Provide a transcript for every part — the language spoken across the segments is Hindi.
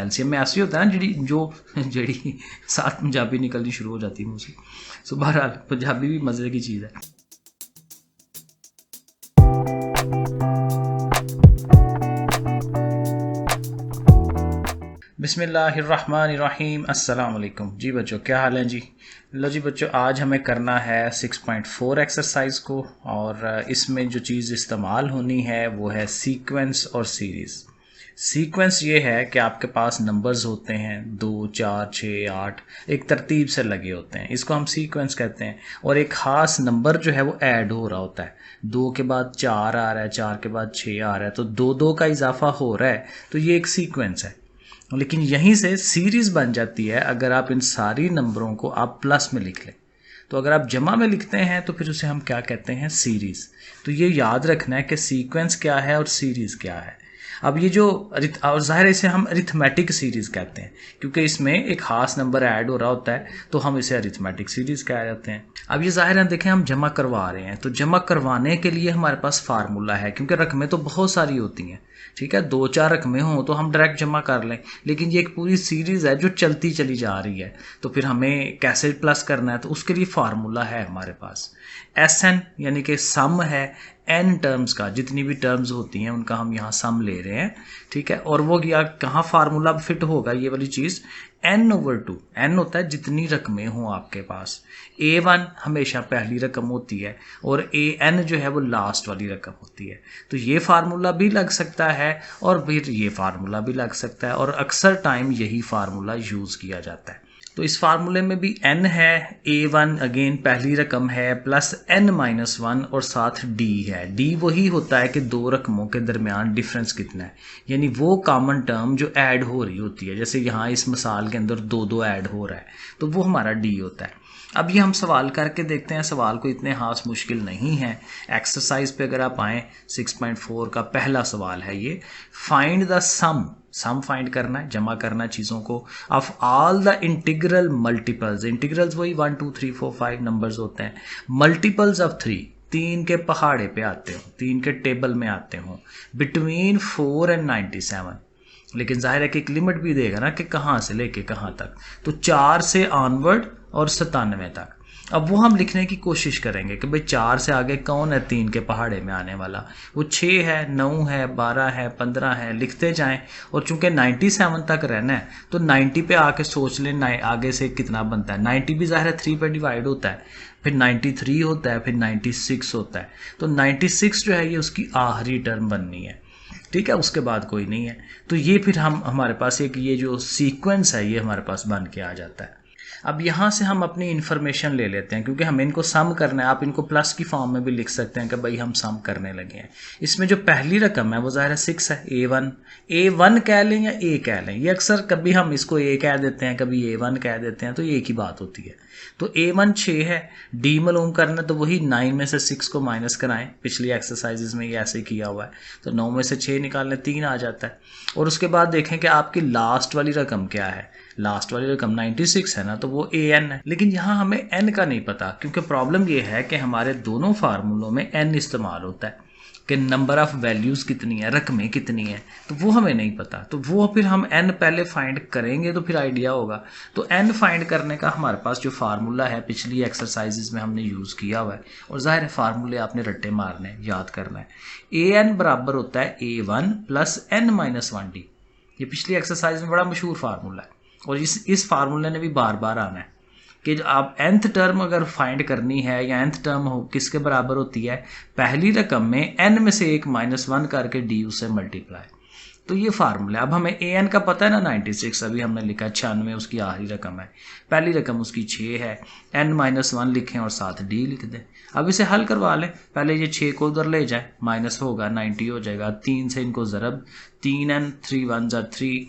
एलसीएम में ऐसे होता है ना जी साथ पंजाबी निकलनी शुरू हो जाती है मुझसे। सो बहरहाल पंजाबी भी मज़े की चीज़ है। बिस्मिल्लाहिर्रहमानिर्रहीम, अस्सलाम वालेकुम जी बच्चों, क्या हाल है जी। लो जी बच्चों, आज हमें करना है 6.4 एक्सरसाइज को, और इसमें जो चीज़ इस्तेमाल होनी है वो है सीक्वेंस और सीरीज़। सीक्वेंस ये है कि आपके पास नंबर्स होते हैं 2, 4, 6, 8 एक तरतीब से लगे होते हैं, इसको हम सीक्वेंस कहते हैं। और एक ख़ास नंबर जो है वो ऐड हो रहा होता है, 2 के बाद 4 आ रहा है, 4 के बाद 6 आ रहा है, तो 2 का इजाफा हो रहा है, तो ये एक सीक्वेंस है। लेकिन यहीं से सीरीज़ बन जाती है अगर आप इन सारी नंबरों को आप प्लस में लिख लें। तो अगर आप जमा में लिखते हैं तो फिर उसे हम क्या कहते हैं, सीरीज़। तो ये याद रखना है कि सीक्वेंस क्या है और सीरीज़ क्या है। अब ये जो और ज़ाहिर है इसे हम अरिथमेटिक सीरीज़ कहते हैं, क्योंकि इसमें एक ख़ास नंबर ऐड हो रहा होता है, तो हम इसे अरिथमेटिक सीरीज़ कह जाते हैं। अब ये ज़ाहिर है देखें हम जमा करवा रहे हैं, तो जमा करवाने के लिए हमारे पास फार्मूला है, क्योंकि रकमें तो बहुत सारी होती हैं, ठीक है, 2-4 रकमें हों तो हम डायरेक्ट जमा कर लें, लेकिन ये एक पूरी सीरीज़ है जो चलती चली जा रही है, तो फिर हमें कैसे प्लस करना है, तो उसके लिए फार्मूला है हमारे पास SN, यानी कि सम है n टर्म्स का, जितनी भी टर्म्स होती हैं उनका हम यहाँ सम ले रहे हैं, ठीक है। और वो या कहाँ फार्मूला फिट होगा, ये वाली चीज़ n/2, n होता है जितनी रकमें हों आपके पास। A1 हमेशा पहली रकम होती है और AN जो है वो लास्ट वाली रकम होती है। तो ये फार्मूला भी लग सकता है और फिर ये फार्मूला भी लग सकता है, और अक्सर टाइम यही फार्मूला यूज़ किया जाता है। तो इस फार्मूले में भी n है, A1 अगेन पहली रकम है, प्लस n-1 और साथ d है। d वही होता है कि दो रकमों के दरमियान डिफरेंस कितना है, यानी वो कॉमन टर्म जो ऐड हो रही होती है। जैसे यहाँ इस मिसाल के अंदर 2 ऐड हो रहा है, तो वो हमारा d होता है। अब ये हम सवाल करके देखते हैं, सवाल को इतने खास मुश्किल नहीं है। एक्सरसाइज पे अगर आप आएँ, 6.4 का पहला सवाल है ये, फाइंड द सम फाइंड करना है, जमा करना है चीज़ों को, of all the integral multiples. Integrals वही 1, 2, 3, 4, 5 नंबर्स होते हैं, मल्टीपल्स ऑफ 3 के पहाड़े पे आते हो, 3 के टेबल में आते हो, बिटवीन 4 and 97। लेकिन जाहिर है कि एक लिमिट भी देगा ना कि कहाँ से लेके कहाँ तक, तो 4 से ऑनवर्ड और 97 तक। अब वो हम लिखने की कोशिश करेंगे कि भाई 4 से आगे कौन है 3 के पहाड़े में आने वाला, वो 6 है, 9 है, 12 है, 15 है, लिखते जाएं। और चूंकि 97 तक रहना है तो 90 पे आके सोच लें आगे से कितना बनता है। 90 भी ज़ाहिर है 3 पे डिवाइड होता है, फिर 93 होता है, फिर 96 होता है। तो 96 जो है ये उसकी आखिरी टर्म बननी है, ठीक है, उसके बाद कोई नहीं है। तो ये फिर हमारे पास एक ये जो सीक्वेंस है ये हमारे पास बन के आ जाता है। अब यहाँ से हम अपनी इन्फॉर्मेशन ले लेते हैं, क्योंकि हमें इनको सम करना है। आप इनको प्लस की फॉर्म में भी लिख सकते हैं कि भाई हम सम करने लगे हैं। इसमें जो पहली रकम है वो ज़ाहिर है 6 है, A1 कह लें या A कह लें, ये अक्सर कभी हम इसको A कह देते हैं, कभी A1 कह देते हैं, तो ये एक ही बात होती है। तो A1 6 है, D मालूम करना, तो वही 9 में से 6 को माइनस कराएं, पिछली एक्सरसाइजेज में ये ऐसे किया हुआ है, तो 9 में से 6 निकालने 3 आ जाता है। और उसके बाद देखें कि आपकी लास्ट वाली रकम क्या है, लास्ट वाली रकम 96 है ना, तो वो AN है। लेकिन यहाँ हमें n का नहीं पता, क्योंकि प्रॉब्लम ये है कि हमारे दोनों फार्मूलों में n इस्तेमाल होता है कि नंबर ऑफ़ वैल्यूज़ कितनी है, रकमें कितनी है, तो वो हमें नहीं पता। तो वो फिर हम n पहले फाइंड करेंगे तो फिर आइडिया होगा। तो n फाइंड करने का हमारे पास जो फार्मूला है पिछली एक्सरसाइजेज में हमने यूज़ किया हुआ है, और ज़ाहिर है फार्मूले आपने रट्टे मारने, याद करना है। AN बराबर होता है A1 प्लस n-1D। ये पिछली एक्सरसाइज में बड़ा मशहूर फार्मूला है, और इस फार्मूले ने भी बार बार आना है कि जो आप nth टर्म अगर फाइंड करनी है या nth टर्म हो किसके बराबर होती है, पहली रकम में n में से एक -1 करके d उसे मल्टीप्लाई। तो ये फार्मूला। अब हमें AN का पता है ना, 96 अभी हमने लिखा, 96 उसकी आखिरी रकम है, पहली रकम उसकी 6 है, n-1 लिखें और साथ d लिख दें। अब इसे हल करवा लें, पहले ये 6 को उधर ले जाए, माइनस होगा 90 हो जाएगा, 3 से इनको ज़रब, 3n 3 1 3,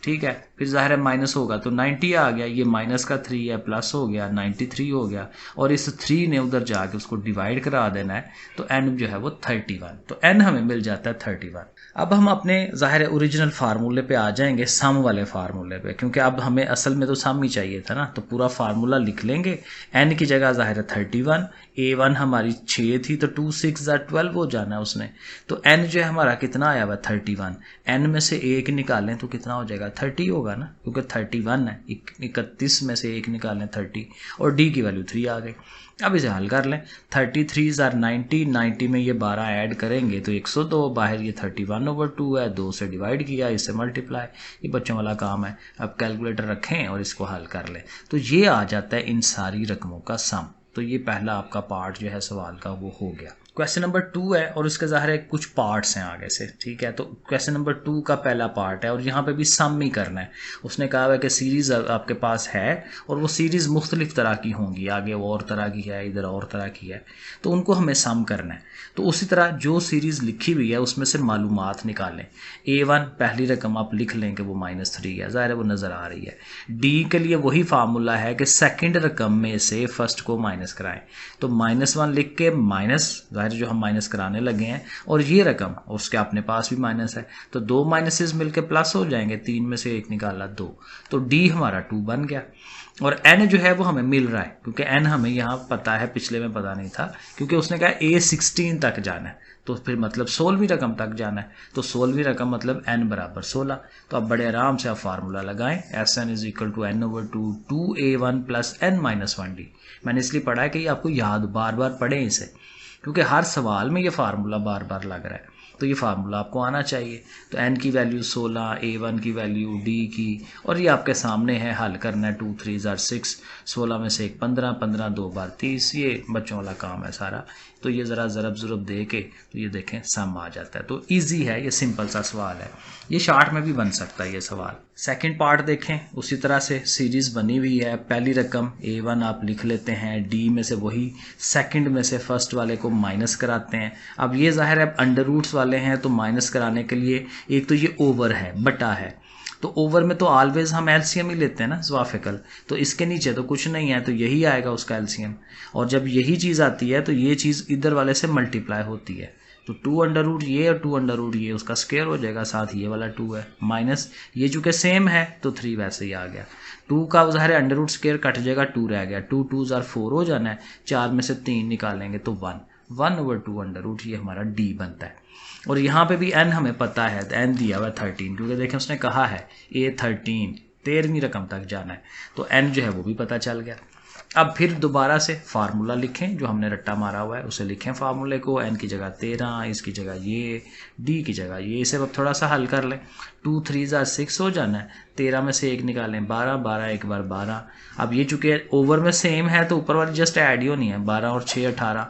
ठीक है, फिर ज़ाहिर है माइनस होगा तो 90 आ गया, ये माइनस का 3 है, प्लस हो गया 93 हो गया, और इस 3 ने उधर जाके उसको डिवाइड करा देना है, तो n जो है वो 31, तो n हमें मिल जाता है 31। अब हम अपने ज़ाहिर ओरिजिनल फार्मूले पे आ जाएंगे, सम वाले फार्मूले पे, क्योंकि अब हमें असल में तो सम ही चाहिए था ना, तो पूरा फार्मूला लिख लेंगे। n की जगह ज़ाहिर है 31, A1 हमारी 6 थी तो 2 6 12 हो जाना है उसने, तो n जो है हमारा कितना आया हुआ 31, n में से 1 निकालें तो कितना हो जाएगा 30 होगा ना, क्योंकि 31 है, 31 में से 1 निकालें 30 और डी की वैल्यू 3 आ गई। अब इसे हल कर लें, 33 आर 90, 90 में ये 12 ऐड करेंगे तो 102, बाहर ये 31/2 है, 2 से डिवाइड किया, इससे मल्टीप्लाई, ये बच्चों वाला काम है। अब कैलकुलेटर रखें और इसको हल कर लें, तो ये आ जाता है इन सारी रकमों का सम। तो ये पहला आपका पार्ट जो है सवाल का वो हो गया। क्वेश्चन नंबर 2 है और उसके ज़ाहिर है कुछ पार्ट्स हैं आगे से, ठीक है। तो क्वेश्चन नंबर 2 का पहला पार्ट है और यहाँ पे भी सम ही करना है। उसने कहा है कि सीरीज़ आपके पास है और वो सीरीज़ मुख्तलिफ तरह की होंगी, आगे वो और तरह की है, इधर और तरह की है, तो उनको हमें सम करना है। तो उसी तरह जो सीरीज़ लिखी हुई है उसमें से मालूमात निकालें। A1 पहली रकम आप लिख लें कि वो -3 है, ज़ाहिर है वो नज़र आ रही है। डी के लिए वही फार्मूला है कि सेकंड रकम में से फर्स्ट को माइनस कराएं, तो -1 लिख के माइनस, ज़ाहिर जो हम माइनस कराने लगे हैं, और ये रकम उसके अपने पास भी माइनस है, तो 2 माइनसेस मिलके प्लस हो जाएंगे, 3 में से 1 निकाला 2, तो डी हमारा 2 बन गया। और n जो है वो हमें मिल रहा है, क्योंकि n हमें यहाँ पता है, पिछले में पता नहीं था, क्योंकि उसने कहा A16 तक जाना है, तो फिर मतलब 16वीं रकम तक जाना है, तो 16वीं रकम मतलब n बराबर 16। तो अब बड़े आराम से आप फार्मूला लगाएं, Sn = n/2 2a1 + n-1d। मैंने इसलिए पढ़ा है कि ये आपको याद, बार बार पढ़ें इसे, क्योंकि हर सवाल में ये फार्मूला बार बार लग रहा है, तो ये फार्मूला आपको आना चाहिए। तो n की वैल्यू 16, A1 की वैल्यू, d की, और ये आपके सामने है, हल करना है। 2 3 6, 16 में से 1 15, 15 2 बार 30, ये बच्चों वाला काम है सारा। तो ये ज़रा ज़रब ज़ुरब दे के तो ये देखें सम आ जाता है। तो इजी है, ये सिंपल सा सवाल है, ये शार्ट में भी बन सकता है ये सवाल। सेकंड पार्ट देखें, उसी तरह से सीरीज़ बनी हुई है। पहली रकम A1 आप लिख लेते हैं, डी में से वही सेकंड में से फर्स्ट वाले को माइनस कराते हैं। अब ये ज़ाहिर है अंडर रूट्स वाले हैं, तो माइनस कराने के लिए एक तो ये ओवर है, बटा है, तो ओवर में तो ऑलवेज हम एलसीएम ही लेते हैं ना, ज़वाफिकल, तो इसके नीचे तो कुछ नहीं है, तो यही आएगा उसका एलसीएम। और जब यही चीज़ आती है तो ये चीज़ इधर वाले से मल्टीप्लाई होती है, तो 2 ये और 2 ये उसका स्क्वायर हो जाएगा, साथ ये वाला 2 है, माइनस ये चूँकि सेम है तो 3 वैसे ही आ गया। 2 का ज़ाहिर अंडर स्क्वायर कट जाएगा, 2 रह गया, 2 2 4 हो जाना है, 4 में से 3 निकालेंगे तो 1/2 ये हमारा डी बनता है। और यहाँ पे भी n हमें पता है, तो n दिया हुआ है 13, क्योंकि देखें उसने कहा है A13 13वीं रकम तक जाना है, तो n जो है वो भी पता चल गया। अब फिर दोबारा से फार्मूला लिखें, जो हमने रट्टा मारा हुआ है उसे लिखें फार्मूले को, n की जगह 13, इसकी जगह ये, d की जगह ये। इसे अब थोड़ा सा हल कर लें, 2 3 6 हो जाना है, 13 में से 1 निकालें 12, 12 एक बार 12। अब ये चूँकि ओवर में सेम है तो ऊपर वाली जस्ट ऐड ही होनी है, 12 और 6 18,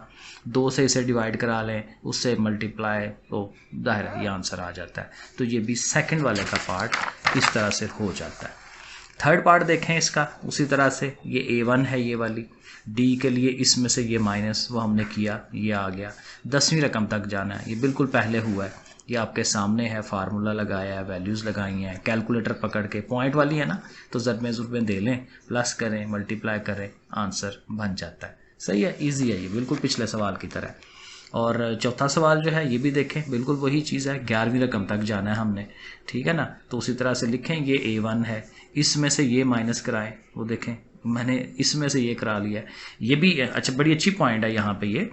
2 से इसे डिवाइड करा लें, उससे मल्टीप्लाई, तो जाहिर है ये आंसर आ जाता है। तो ये भी सेकंड वाले का पार्ट इस तरह से हो जाता है। थर्ड पार्ट देखें इसका, उसी तरह से ये A1 है, ये वाली D के लिए इसमें से ये माइनस वो हमने किया, ये आ गया। 10वीं रकम तक जाना है, ये बिल्कुल पहले हुआ है, ये आपके सामने है, फार्मूला लगाया है, वैल्यूज़ लगाई हैं, कैलकुलेटर पकड़ के, पॉइंट वाली है ना, तो ज़रबे ज़ुरबे दे लें, प्लस करें, मल्टीप्लाई करें, आंसर बन जाता है। सही है, ईजी है ये, बिल्कुल पिछले सवाल की तरह। और चौथा सवाल जो है ये भी देखें, बिल्कुल वही चीज़ है, 11वीं रकम तक जाना है हमने, ठीक है ना। तो उसी तरह से लिखें, ये A1 है, इसमें से ये माइनस कराएं, वो देखें मैंने इसमें से ये करा लिया है। ये भी अच्छा, बड़ी अच्छी पॉइंट है यहाँ पे ये,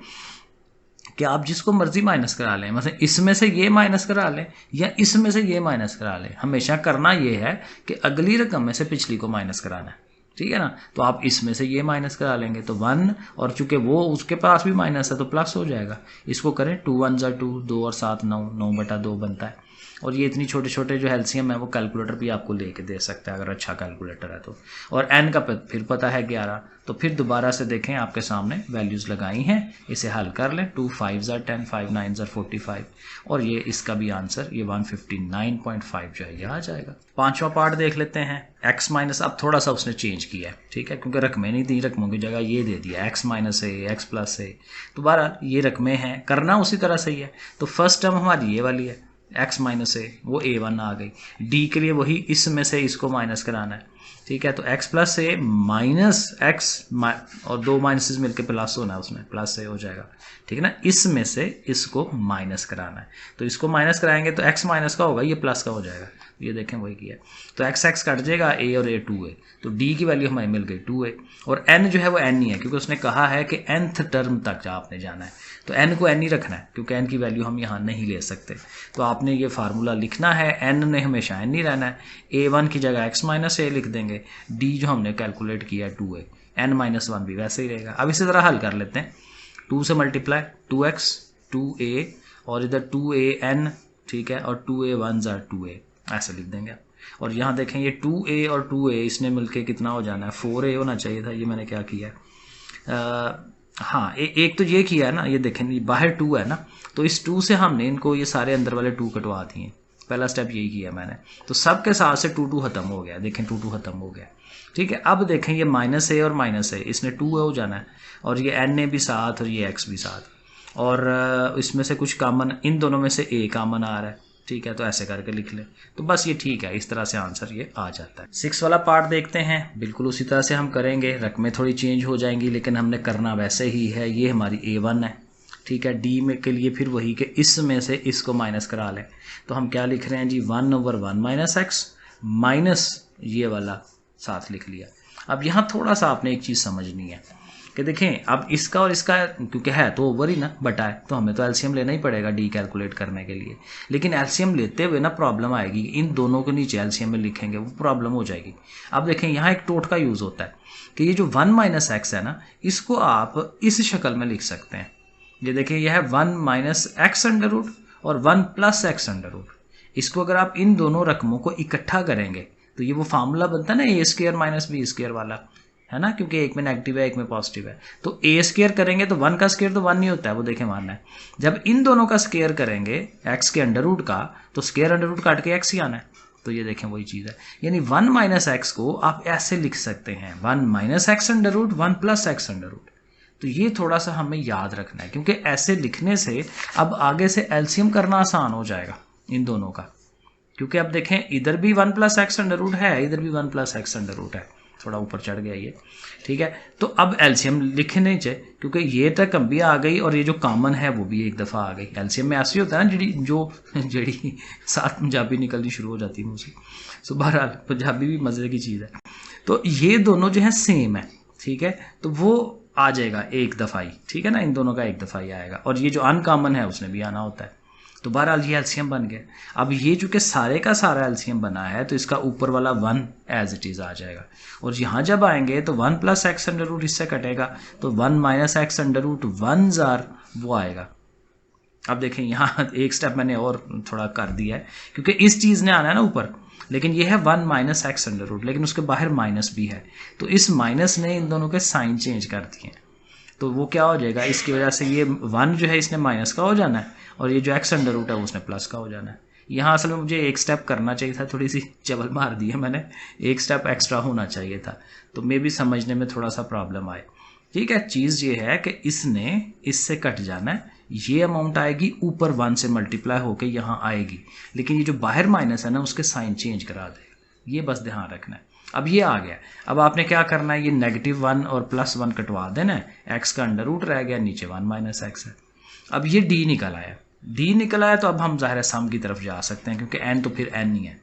कि आप जिसको मर्जी माइनस करा लें, मतलब इसमें से ये माइनस करा लें या इसमें से ये माइनस करा लें, हमेशा करना ये है कि अगली रकम में से पिछली को माइनस कराना है, ठीक है ना। तो आप इसमें से ये माइनस करा लेंगे तो 1, और चूंकि वो उसके पास भी माइनस है तो प्लस हो जाएगा। इसको करें, 2 1 2, 2 और 7 9, 9/2 बनता है। और ये इतनी छोटे छोटे जो एलसीएम है वो कैलकुलेटर भी आपको लेके दे सकता है अगर अच्छा कैलकुलेटर है तो। और n का फिर पता है 11, तो फिर दोबारा से देखें, आपके सामने वैल्यूज़ लगाई हैं, इसे हल कर लें। 2 5 10, 5 9 45, और ये इसका भी आंसर ये 159.5 जो है ये आ जाएगा। पांचवा पार्ट देख लेते हैं, x माइनस, अब थोड़ा सा उसने चेंज किया है, ठीक है, क्योंकि रकमें नहीं दी, रकमों की जगह ये दे दिया x minus a, x plus a। दोबारा ये रकमें हैं, करना उसी तरह से ही है। तो फर्स्ट टर्म हमारी ये वाली है, x माइनस a, वो A1 आ गई। d के लिए वही इसमें से इसको माइनस कराना है, ठीक है। तो x plus a minus x, और 2 माइनसेस मिलकर प्लस होना है, उसमें प्लस a हो जाएगा, ठीक है ना। इसमें से इसको माइनस कराना है, तो इसको माइनस कराएंगे तो x माइनस का होगा, ये प्लस का हो जाएगा, ये देखें वही किया। तो एक्स एक्स कट जाएगा, ए और ए 2a, तो डी की वैल्यू हमें मिल गई 2a। और एन जो है वो एन ही है, क्योंकि उसने कहा है कि nth टर्म तक आपने जाना है, तो एन को एन ही रखना है, क्योंकि एन की वैल्यू हम यहाँ नहीं ले सकते। तो आपने ये फार्मूला लिखना है, एन ने हमेशा एन ही रहना है, a1 की जगह x माइनस ए लिख देंगे, डी जो हमने कैलकुलेट किया है 2a, n माइनस 1 भी वैसे ही रहेगा। अब इसी तरह हल कर लेते हैं, 2 से मल्टीप्लाई 2x 2a और इधर 2an, ठीक है, और 2a 1 ज़ा 2a, ऐसे लिख देंगे। और यहाँ देखें ये 2a और 2a इसने मिलके कितना हो जाना है, 4a होना चाहिए था। ये मैंने क्या किया, हाँ एक तो ये किया है ना, ये देखें बाहर 2 है ना, तो इस 2 से हमने इनको ये सारे अंदर वाले 2 कटवा दिए, पहला स्टेप यही किया मैंने। तो सब के साथ से 2 खत्म हो गया, देखें 2 खत्म हो गया, ठीक है। अब देखें ये माइनस ए और माइनस ए, इसने 2 हो जाना है, और ये एन ए भी साथ और ये एक्स भी साथ, और इसमें से कुछ कॉमन, इन दोनों में से ए कॉमन आ रहा है, ठीक है। तो ऐसे करके लिख लें, तो बस ये ठीक है, इस तरह से आंसर ये आ जाता है। 6 वाला पार्ट देखते हैं, बिल्कुल उसी तरह से हम करेंगे, रकमें थोड़ी चेंज हो जाएंगी लेकिन हमने करना वैसे ही है। ये हमारी a1 है, ठीक है। डी में के लिए फिर वही कि इसमें से इसको माइनस करा लें, तो हम क्या लिख रहे हैं जी, 1/1 माइनस एक्स माइनस ये वाला साथ लिख लिया। अब यहाँ थोड़ा सा आपने एक चीज़ समझनी है कि देखें, अब इसका और इसका क्योंकि है तो ओवर ही ना, बटा है, तो हमें तो एलसीएम लेना ही पड़ेगा डी कैलकुलेट करने के लिए। लेकिन एलसीएम लेते हुए ना प्रॉब्लम आएगी, इन दोनों को नीचे एलसीएम में लिखेंगे वो प्रॉब्लम हो जाएगी। अब देखें यहाँ एक टोटका यूज़ होता है कि ये जो 1 माइनस एक्स है ना, इसको आप इस शक्ल में लिख सकते हैं। ये देखें यह है 1 माइनस एक्स अंडर रूट और 1 प्लस एक्स अंडर रूट। इसको अगर आप इन दोनों रकमों को इकट्ठा करेंगे तो ये वो फार्मूला बनता है ना ए स्क्वायर माइनस बी स्क्वायर वाला, है ना, क्योंकि एक में नेगेटिव है एक में पॉजिटिव है। तो ए स्क्वायर करेंगे तो 1 का स्क्वायर तो 1 नहीं होता है, वो देखें मानना है। जब इन दोनों का स्क्वायर करेंगे एक्स के अंडर रूट का, तो स्क्वायर अंडर रूट काट के एक्स ही आना है। तो ये देखें वही चीज़ है, यानी 1 माइनस एक्स को आप ऐसे लिख सकते हैं, 1 minus x under root 1 plus x under root. तो ये थोड़ा सा हमें याद रखना है, क्योंकि ऐसे लिखने से अब आगे से एलसीएम करना आसान हो जाएगा इन दोनों का। क्योंकि अब देखें इधर भी 1 प्लस एक्स अंडर रूट है, इधर भी 1 प्लस एक्स अंडर रूट है, थोड़ा ऊपर चढ़ गया ये, ठीक है। तो अब एलसीएम लिखने चाहिए, क्योंकि ये तक भी आ गई और ये जो कॉमन है वो भी एक दफ़ा आ गई। एलसीएम में ऐसे ही होता है ना, जड़ी साथ पंजाबी निकलनी शुरू हो जाती है मुझसे। सो बहरहाल पंजाबी भी मज़े की चीज़ है। तो ये दोनों जो है सेम है, ठीक है, तो वो आ जाएगा एक दफ़ा ही, ठीक है ना, इन दोनों का एक दफ़ा ही आएगा, और ये जो अनकॉमन है उसने भी आना होता है। तो बहरहाल ये एलसीएम बन गया। अब ये चूँकि सारे का सारा एलसीएम बना है, तो इसका ऊपर वाला 1 एज इट इज़ आ जाएगा, और यहाँ जब आएंगे तो 1 प्लस एक्स अंडर रूट इससे कटेगा, तो 1 माइनस एक्स अंडर रूट 1 जार वो आएगा। अब देखें यहाँ एक स्टेप मैंने और थोड़ा कर दिया है, क्योंकि इस चीज़ ने आना है ना ऊपर, लेकिन ये है 1 माइनस एक्स अंडर रूट, लेकिन उसके बाहर माइनस भी है, तो इस माइनस ने इन दोनों के साइन चेंज कर दिए। तो वो क्या हो जाएगा, इसकी वजह से ये 1 जो है इसने माइनस का हो जाना है, और ये जो एक्स अंडर रूट है उसने प्लस का हो जाना है। यहाँ असल में मुझे एक स्टेप करना चाहिए था, थोड़ी सी चबल मार दी है मैंने, एक स्टेप एक्स्ट्रा होना चाहिए था, तो मे भी समझने में थोड़ा सा प्रॉब्लम आए, ठीक है। चीज़ ये है कि इसने इससे कट जाना है, ये अमाउंट आएगी ऊपर 1 से मल्टीप्लाई होकर यहाँ आएगी, लेकिन ये जो बाहर माइनस है ना उसके साइन चेंज करा दे, ये बस ध्यान रखना है। अब ये आ गया, अब आपने क्या करना है, ये -1 और +1 कटवा देना है, एक्स का अंडर रूट रह गया, नीचे 1 माइनस एक्स है। अब ये डी निकल आया, डी निकल आया तो अब हम ज़ाहिर सम की तरफ जा सकते हैं, क्योंकि एन तो फिर एन ही है,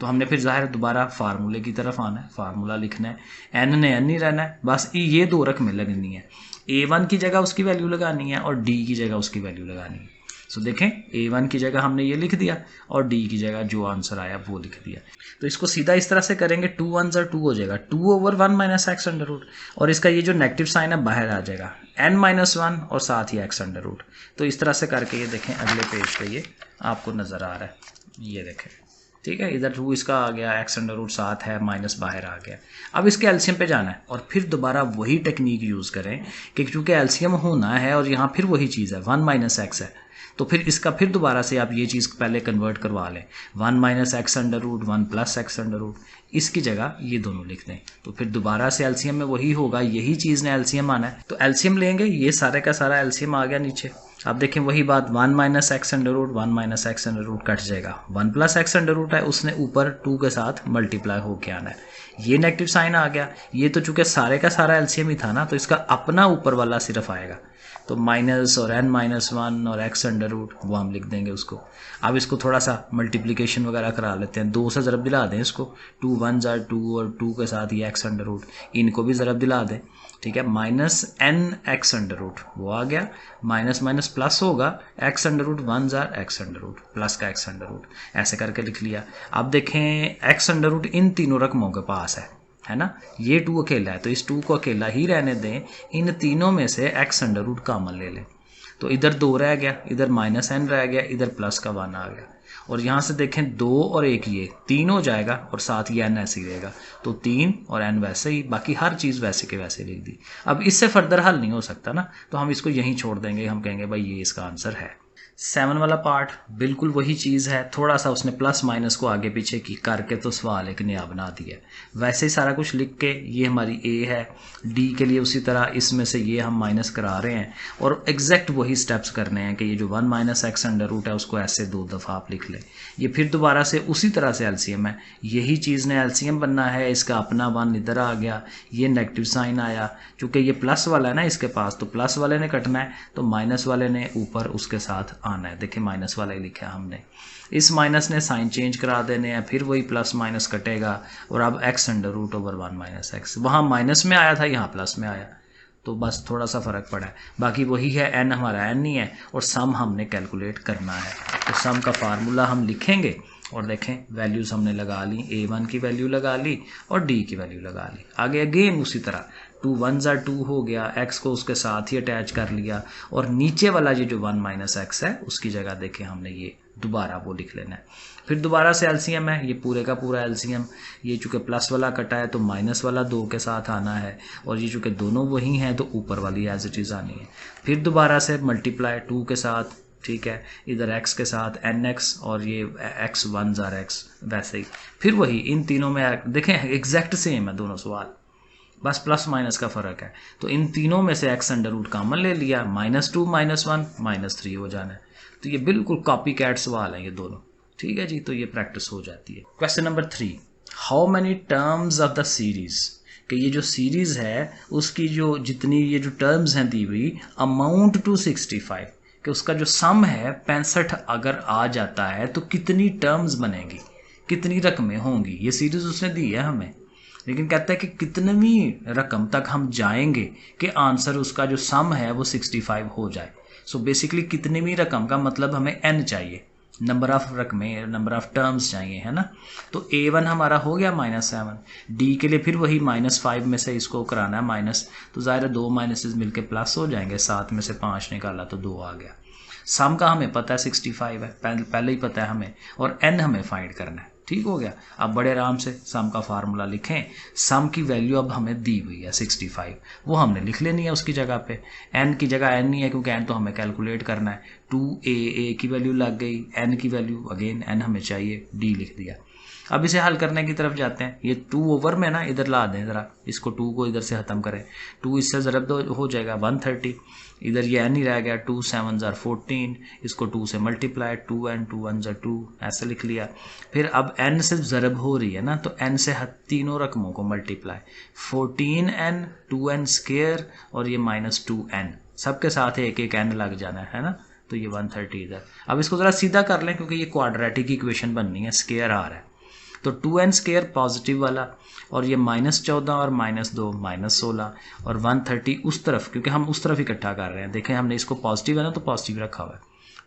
तो हमने फिर ज़ाहिर दोबारा फार्मूले की तरफ आना है, फार्मूला लिखना है, एन ने एन ही रहना है, बस ये 2 रकमें लगनी है, a1 की जगह उसकी वैल्यू लगानी है और डी की जगह उसकी वैल्यू लगानी है। सो देखें a1 की जगह हमने ये लिख दिया और डी की जगह जो आंसर आया वो लिख दिया। तो इसको सीधा इस तरह से करेंगे, 2 1 2 हो जाएगा, 2/1 माइनस एक्स अंडर रूट, और इसका ये जो नेगेटिव साइन है बाहर आ जाएगा, n-1 और साथ ही एक्स अंडर रूट। तो इस तरह से करके ये देखें अगले पेज पे ये आपको नज़र आ रहा है, ये देखें, ठीक है, इधर 2 इसका आ गया, एक्स अंडर रूट साथ है, माइनस बाहर आ गया। अब इसके एलसीएम पे जाना है और फिर दोबारा वही टेक्निक यूज़ करें कि क्योंकि एलसीएम होना है और यहाँ फिर वही चीज़ है, 1 माइनस एक्स है, तो फिर इसका फिर दोबारा से आप ये चीज़ पहले कन्वर्ट करवा लें, 1 minus x under root 1 plus x under root, इसकी जगह ये दोनों लिख दें, तो फिर दोबारा से एलसीएम में वही होगा, यही चीज़ ने एलसीएम आना है, तो एलसीएम लेंगे, ये सारे का सारा एलसीएम आ गया नीचे। आप देखें वही बात, 1 minus x under root 1 minus x under root cut जाएगा, 1 प्लस एक्स अंडर रूट है उसने ऊपर 2 के साथ मल्टीप्लाई होके आना है, ये नेगेटिव साइन आ गया, ये तो चूंकि सारे का सारा एलसीएम ही था ना, तो इसका अपना ऊपर वाला सिर्फ आएगा, तो माइनस और n-1 और x अंडर रूट वो हम लिख देंगे उसको। अब इसको थोड़ा सा मल्टीप्लिकेशन वगैरह करा लेते हैं, 2 से ज़रब दिला दें इसको, 2 1 ज़ार 2 और 2 के साथ ये x अंडर रूट, इनको भी ज़रब दिला दें, ठीक है। माइनस n(x अंडर रूट) वो आ गया, माइनस माइनस प्लस होगा, x अंडर रूट 1 ज़ार x अंडर रूट प्लस का x अंडर रूट, ऐसे करके लिख लिया। अब देखें x अंडर रूट इन तीनों रकमों के पास है ना, ये 2 अकेला है तो इस 2 को अकेला ही रहने दें, इन तीनों में से x अंडर रूट कॉमन ले लें, तो इधर 2 रह गया, इधर माइनस n रह गया, इधर प्लस का 1 आ गया, और यहाँ से देखें 2 और 1 ये 3 हो जाएगा और साथ ये n ऐसे ही रहेगा, तो 3 और n वैसे ही, बाकी हर चीज़ वैसे के वैसे लिख दी। अब इससे फर्दर हल नहीं हो सकता ना, तो हम इसको यहीं छोड़ देंगे, हम कहेंगे भाई ये इसका आंसर है। 7 वाला पार्ट बिल्कुल वही चीज़ है, थोड़ा सा उसने प्लस माइनस को आगे पीछे की करके तो सवाल एक नया बना दिया। वैसे ही सारा कुछ लिख के ये हमारी A है, D के लिए उसी तरह इसमें से ये हम माइनस करा रहे हैं और एग्जैक्ट वही स्टेप्स करने हैं कि ये जो 1 माइनस x अंडर रूट है उसको ऐसे 2 दफ़ा आप लिख लें। ये फिर दोबारा से उसी तरह से LCM है, यही चीज़ ने LCM बनना है, इसका अपना 1 इधर आ गया, ये नेगेटिव साइन आया, चूँकि ये प्लस वाला है ना इसके पास, तो प्लस वाले ने कटना है, तो माइनस वाले ने ऊपर उसके साथ आना है। देखिए माइनस वाला ही लिखा है हमने, इस माइनस ने साइन चेंज करा देने हैं, फिर वही प्लस माइनस कटेगा और अब x under root over 1 minus x, वहाँ माइनस में आया था यहाँ प्लस में आया, तो बस थोड़ा सा फ़र्क पड़ा है, बाकी वही है, n हमारा n ही है और सम हमने कैलकुलेट करना है। तो सम का फार्मूला हम लिखेंगे और देखें वैल्यूज़ हमने लगा ली, a1 की वैल्यू लगा ली और d की वैल्यू लगा ली। आगे अगेन उसी तरह 2 1 ज़ार 2 हो गया, x को उसके साथ ही अटैच कर लिया और नीचे वाला ये जो 1 माइनस एक्स है उसकी जगह देखें हमने ये दोबारा वो लिख लेना है। फिर दोबारा से LCM है, ये पूरे का पूरा LCM, ये चूँकि प्लस वाला कटा है तो माइनस वाला 2 के साथ आना है और ये चूँकि दोनों वही हैं तो ऊपर वाली एज इट इज़ आनी है। फिर दोबारा से मल्टीप्लाई 2 के साथ, ठीक है, इधर x के साथ nx और ये x 1 ज़ार x, वैसे ही फिर वही इन तीनों में देखें एग्जैक्ट सेम है दोनों सवाल, बस प्लस माइनस का फ़र्क है। तो इन तीनों में से x अंडर रूट कॉमन ले लिया, -2 -1 -3 हो जाना है, तो ये बिल्कुल कॉपी कैट सवाल है ये दोनों, ठीक है जी। तो ये प्रैक्टिस हो जाती है। Question number 3, how many terms of the series, कि ये जो सीरीज़ है उसकी जो जितनी ये जो टर्म्स हैं दी हुई अमाउंट टू 65, कि उसका जो सम है 65 अगर आ जाता है तो कितनी टर्म्स बनेगी, कितनी रकमें होंगी। ये सीरीज़ उसने दी है हमें, लेकिन कहता है कि कितनी रकम तक हम जाएंगे कि आंसर उसका जो सम है वो 65 हो जाए। सो बेसिकली कितनी भी रकम का मतलब हमें n चाहिए, नंबर ऑफ रकमें, नंबर ऑफ टर्म्स चाहिए, है ना। तो A1 हमारा हो गया -7, D के लिए फिर वही -5 में से इसको कराना है माइनस, तो ज़ाहिर है 2 माइनसेस मिलके प्लस हो जाएंगे, 7 में से 5 निकाला तो 2 आ गया। सम का हमें पता है 65 है, पहले ही पता है हमें, और n हमें फाइंड करना है, ठीक हो गया। अब बड़े आराम से सम का फार्मूला लिखें, सम की वैल्यू अब हमें दी हुई है 65, वो हमने लिख लेनी है उसकी जगह पे, n की जगह n नहीं है क्योंकि n तो हमें कैलकुलेट करना है, 2a की वैल्यू लग गई, n की वैल्यू अगेन n हमें चाहिए, d लिख दिया। अब इसे हल करने की तरफ जाते हैं, ये 2 ओवर में ना इधर ला दें ज़रा, इसको 2 को इधर से ख़त्म करें, 2 इससे ज़रब दो हो जाएगा 130, इधर ये n ही रह गया, 2 7 ज़ार 14, इसको 2 से मल्टीप्लाई, 2n 2 1 ज़ार 2 ऐसे लिख लिया। फिर अब n से ज़रब हो रही है ना, तो n से तीनों रकमों को मल्टीप्लाई, 14n 2n स्क्वायर और ये -2n, सबके साथ एक एक n लग जाना है ना, तो ये 130 इधर। अब इसको ज़रा सीधा कर लें क्योंकि ये क्वाड्रेटिक इक्वेशन बननी है, स्क्वायर आ रहा है, तो 2n स्क्वायर पॉजिटिव वाला और ये -14 और -2 -16 और 130 उस तरफ, क्योंकि हम उस तरफ इकट्ठा कर रहे हैं, देखें हमने इसको पॉजिटिव है ना तो पॉजिटिव रखा हुआ है,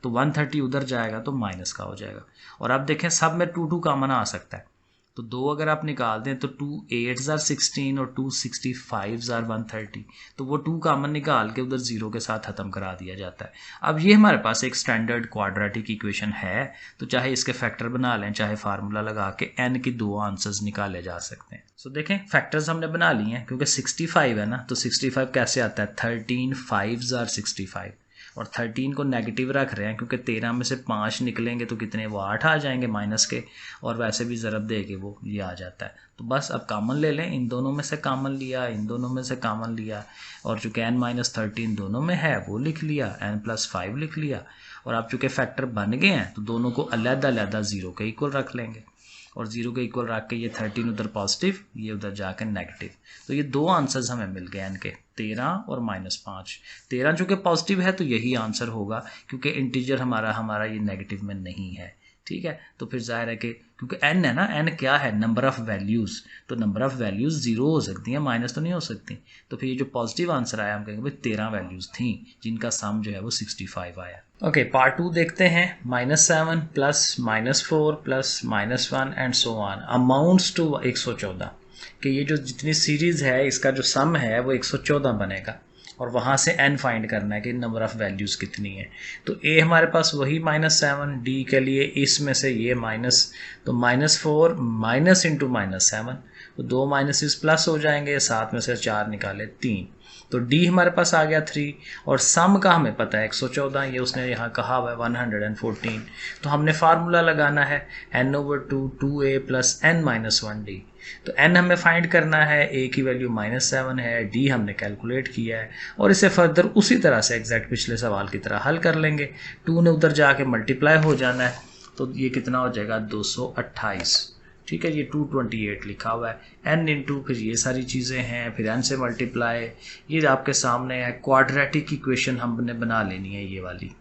तो 130 उधर जाएगा तो माइनस का हो जाएगा। और अब देखें सब में 2 कॉमन आ सकता है, तो 2 अगर आप निकाल दें तो 2 8 ज़ार 16 और 2 65 ज़ार 130, तो वो 2 कॉमन निकाल के उधर 0 के साथ ख़त्म करा दिया जाता है। अब ये हमारे पास एक स्टैंडर्ड क्वाड्रेटिक इक्वेशन है, तो चाहे इसके फैक्टर बना लें, चाहे फार्मूला लगा के n की 2 आंसर्स निकाले जा सकते हैं। सो देखें फैक्टर्स हमने बना लिए हैं, क्योंकि 65 है ना, तो 65 कैसे आता है, 13 5 ज़ार 65, और 13 को नेगेटिव रख रहे हैं क्योंकि 13 में से 5 निकलेंगे तो कितने, वो 8 आ जाएंगे माइनस के, और वैसे भी ज़रब दे के वो ये आ जाता है। तो बस अब कॉमन ले लें, इन दोनों में से कॉमन लिया, इन दोनों में से कॉमन लिया, और चूँकि n-13 दोनों में है वो लिख लिया, n+5 लिख लिया, और अब चूँकि फैक्टर बन गए हैं तो दोनों को अलग-अलग 0 के इक्वल रख लेंगे। और 0 के इक्वल रख के ये 13 उधर पॉजिटिव, ये उधर जाकर नेगेटिव। तो ये दो आंसर्स हमें मिल गए इनके, 13 और -5। 13 चूँकि पॉजिटिव है तो यही आंसर होगा, क्योंकि इंटीजर हमारा ये नेगेटिव में नहीं है। ठीक है, तो फिर जाहिर है कि क्योंकि n है ना, n क्या है, नंबर ऑफ़ वैल्यूज़, तो नंबर ऑफ़ वैल्यूज़ 0 हो सकती हैं, माइनस तो नहीं हो सकती। तो फिर ये जो पॉजिटिव आंसर आया, हम कहेंगे भाई 13 वैल्यूज़ थी जिनका सम जो है वो 65 आया। ओके, पार्ट 2 देखते हैं। -7 plus -4 plus -1 and so on amounts to 114, कि ये जो जितनी सीरीज़ है इसका जो सम है वो 114 बनेगा, और वहाँ से n फाइंड करना है कि नंबर ऑफ़ वैल्यूज़ कितनी है। तो a हमारे पास वही -7, d के लिए इसमें से ये माइनस, तो -4 माइनस इंटू -7, तो 2 माइनस प्लस हो जाएंगे, 7 में से 4 निकाले 3, तो d हमारे पास आ गया 3, और सम का हमें पता है 114, ये उसने यहाँ कहा हुआ है 114। तो हमने फार्मूला लगाना है n/2 2a प्लस n-1d। तो n हमें फाइंड करना है, a की वैल्यू -7 है, d हमने कैलकुलेट किया है, और इसे फर्दर उसी तरह से एग्जैक्ट पिछले सवाल की तरह हल कर लेंगे। 2 ने उधर जाके मल्टीप्लाई हो जाना है, तो ये कितना हो जाएगा 228। ठीक है, ये 228 लिखा हुआ है, n इंटू फिर ये सारी चीज़ें हैं, फिर n से मल्टीप्लाई, ये आपके सामने है। क्वाड्रेटिक इक्वेशन हमने बना लेनी है ये वाली।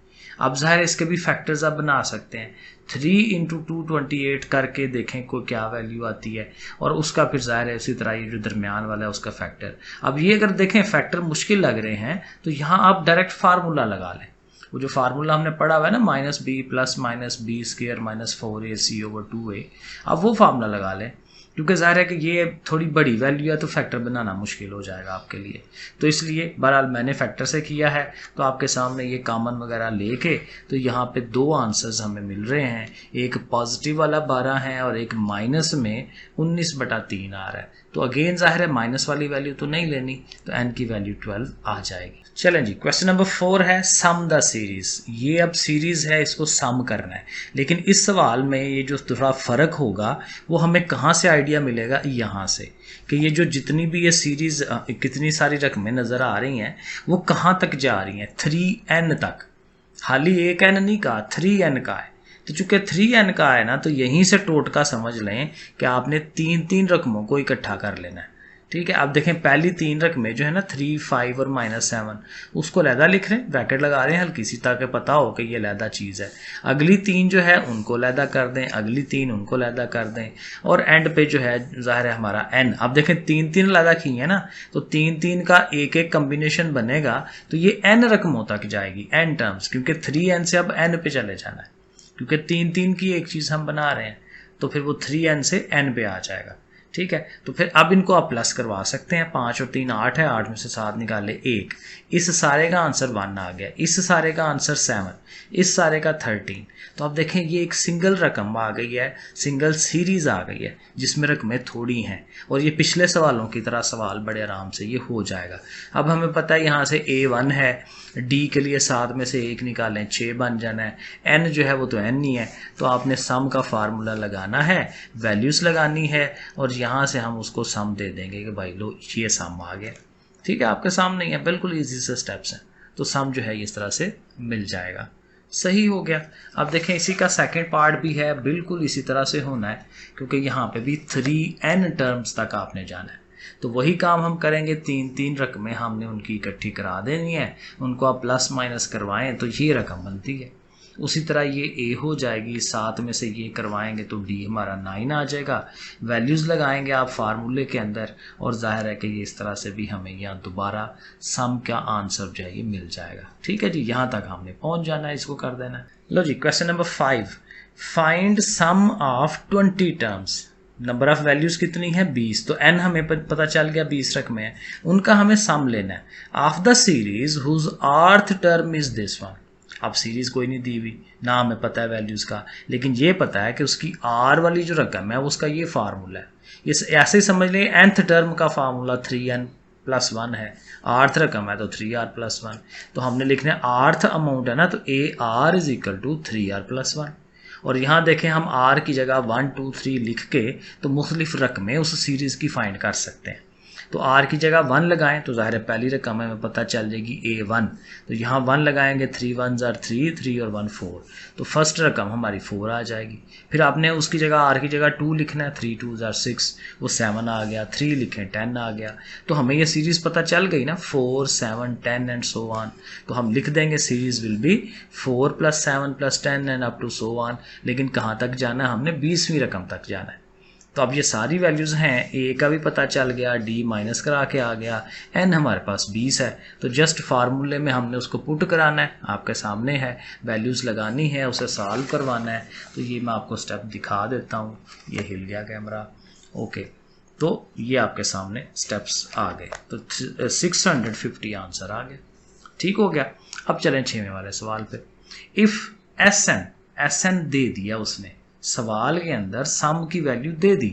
अब ज़ाहिर इसके भी फैक्टर्स आप बना सकते हैं, 3 इंटू 228 करके देखें कोई क्या वैल्यू आती है, और उसका फिर ज़ाहिर है इसी तरह ये जो दरमियान वाला है उसका फैक्टर। अब ये अगर देखें फैक्टर मुश्किल लग रहे हैं तो यहाँ आप डायरेक्ट फार्मूला लगा लें, वो जो फार्मूला हमने पढ़ा हुआ है ना, -b प्लस -b² -4ac/2a, अब वो फार्मूला लगा लें, क्योंकि ज़ाहिर है कि ये थोड़ी बड़ी वैल्यू है तो फैक्टर बनाना मुश्किल हो जाएगा आपके लिए। तो इसलिए बहरहाल मैंने फैक्टर से किया है, तो आपके सामने ये कॉमन वगैरह लेके, तो यहाँ पे दो आंसर्स हमें मिल रहे हैं, एक पॉजिटिव वाला 12 है और एक माइनस में 19/3 आ रहा है। तो अगेन ज़ाहिर है माइनस वाली वैल्यू तो नहीं लेनी, तो n की वैल्यू 12 आ जाएगी। चलें जी, क्वेश्चन नंबर 4 है सम द सीरीज़। ये अब सीरीज़ है, इसको सम करना है, लेकिन इस सवाल में ये जो थोड़ा फ़र्क होगा वो हमें कहाँ से आइडिया मिलेगा, यहाँ से, कि ये जो जितनी भी ये सीरीज़ कितनी सारी रकमें नज़र आ रही हैं वो कहाँ तक जा रही हैं, 3n तक। हाली एक n नहीं कहा, 3n का है। तो चूँकि 3n का है ना, तो यहीं से टोटका समझ लें कि आपने 3 रकमों को इकट्ठा कर लेना है। ठीक है, अब देखें पहली 3 रकमें जो है ना 3, 5 और -7, उसको लहदा लिख रहे हैं, ब्रैकेट लगा रहे हैं हल्की सी, ताकि पता हो कि ये लहदा चीज़ है। अगली 3 जो है उनको लहदा कर दें, अगली 3 उनको लहदा कर दें, और एंड पे जो है ज़ाहिर है हमारा n। अब देखें 3 लहदा की है ना, तो 3 का एक कम्बिनेशन बनेगा, तो ये n रकमों तक जाएगी, n टर्म्स, क्योंकि 3n से अब n पे चले जाना है, क्योंकि 3 की एक चीज़ हम बना रहे हैं, तो फिर वो 3n से n पे आ जाएगा। ठीक है, तो फिर अब इनको आप प्लस करवा सकते हैं, 5 और 3 8 है, 8 में से 7 निकाले 1, इस सारे का आंसर 1 आ गया, इस सारे का आंसर 7, इस सारे का 13। तो आप देखें ये एक सिंगल रकम आ गई है, सिंगल सीरीज़ आ गई है जिसमें रकमें थोड़ी हैं, और ये पिछले सवालों की तरह सवाल बड़े आराम से ये हो जाएगा। अब हमें पता है यहाँ से a1 है, d के लिए 7 में से 1 निकालें, 6 बन जाना है, n जो है वो तो n ही है, तो आपने सम का फार्मूला लगाना है, वैल्यूज़ लगानी है, और यहाँ से हम उसको सम दे देंगे कि भाई लो ये सम आ गया। ठीक है, आपके सामने ही है, बिल्कुल ईजी से स्टेप्स हैं, तो सम जो है इस तरह से मिल जाएगा। सही हो गया। अब देखें इसी का सेकंड पार्ट भी है, बिल्कुल इसी तरह से होना है, क्योंकि यहाँ पे भी 3n टर्म्स तक आपने जाना है। तो वही काम हम करेंगे, 3 रकमें हमने उनकी इकट्ठी करा देनी है, उनको आप प्लस माइनस करवाएं तो ये रकम बनती है। उसी तरह ये a हो जाएगी, 7 में से ये करवाएंगे तो d हमारा 9 आ जाएगा। वैल्यूज़ लगाएंगे आप फार्मूले के अंदर, और जाहिर है कि ये इस तरह से भी हमें यहाँ दोबारा सम का आंसर जो है ये मिल जाएगा। ठीक है जी, यहाँ तक हमने पहुँच जाना है, इसको कर देना है। लो जी, question number 5, find sum of 20 terms. Number of values कितनी है, 20, तो n हमें पता चल गया 20 रकमें हैं, उनका हमें सम लेना है। ऑफ द सीरीज़ हुज आर्थ टर्म इज़ दिस वन। अब सीरीज़ कोई नहीं दी हुई, ना हमें पता है वैल्यूज़ का, लेकिन ये पता है कि उसकी r वाली जो रकम है उसका ये फार्मूला है। इस ऐसे ही समझ लें, nth टर्म का फार्मूला 3n+1 है, आर्थ रकम है तो 3r+1, तो हमने लिखना है आर्थ अमाउंट है ना, तो AR = 3r+1। और यहाँ देखें हम r की जगह 1 2 3 लिख के तो मुख्तलिफ रकमें उस सीरीज़ की फाइंड कर सकते हैं। तो r की जगह 1 लगाएं तो ज़ाहिर है पहली रकम हमें पता चल जाएगी a1, तो यहाँ 1 लगाएंगे, 3 1s are 3, 3 और 1 4, तो फर्स्ट रकम हमारी 4 आ जाएगी। फिर आपने उसकी जगह r की जगह 2 लिखना है, 3 2s are 6, वो 7 आ गया, 3 लिखें 10 आ गया। तो हमें ये सीरीज़ पता चल गई ना, 4 7 10 एंड सो ऑन। तो हम लिख देंगे series will be 4 + 7 + 10 and up to so on. लेकिन कहाँ तक जाना है, हमने 20वीं रकम तक जाना है। तो अब ये सारी वैल्यूज़ हैं, ए का भी पता चल गया, डी माइनस करा के आ गया, एन हमारे पास 20 है। तो जस्ट फार्मूले में हमने उसको पुट कराना है, आपके सामने है, वैल्यूज़ लगानी है, उसे सॉल्व करवाना है। तो ये मैं आपको स्टेप दिखा देता हूँ। ये हिल गया कैमरा, ओके। तो ये आपके सामने स्टेप्स आ गए, तो 650 आंसर आ गया। ठीक हो गया। अब चलें 6वें वाले सवाल पे। इफ़ एस एन दे दिया उसने, सवाल के अंदर सम की वैल्यू दे दी,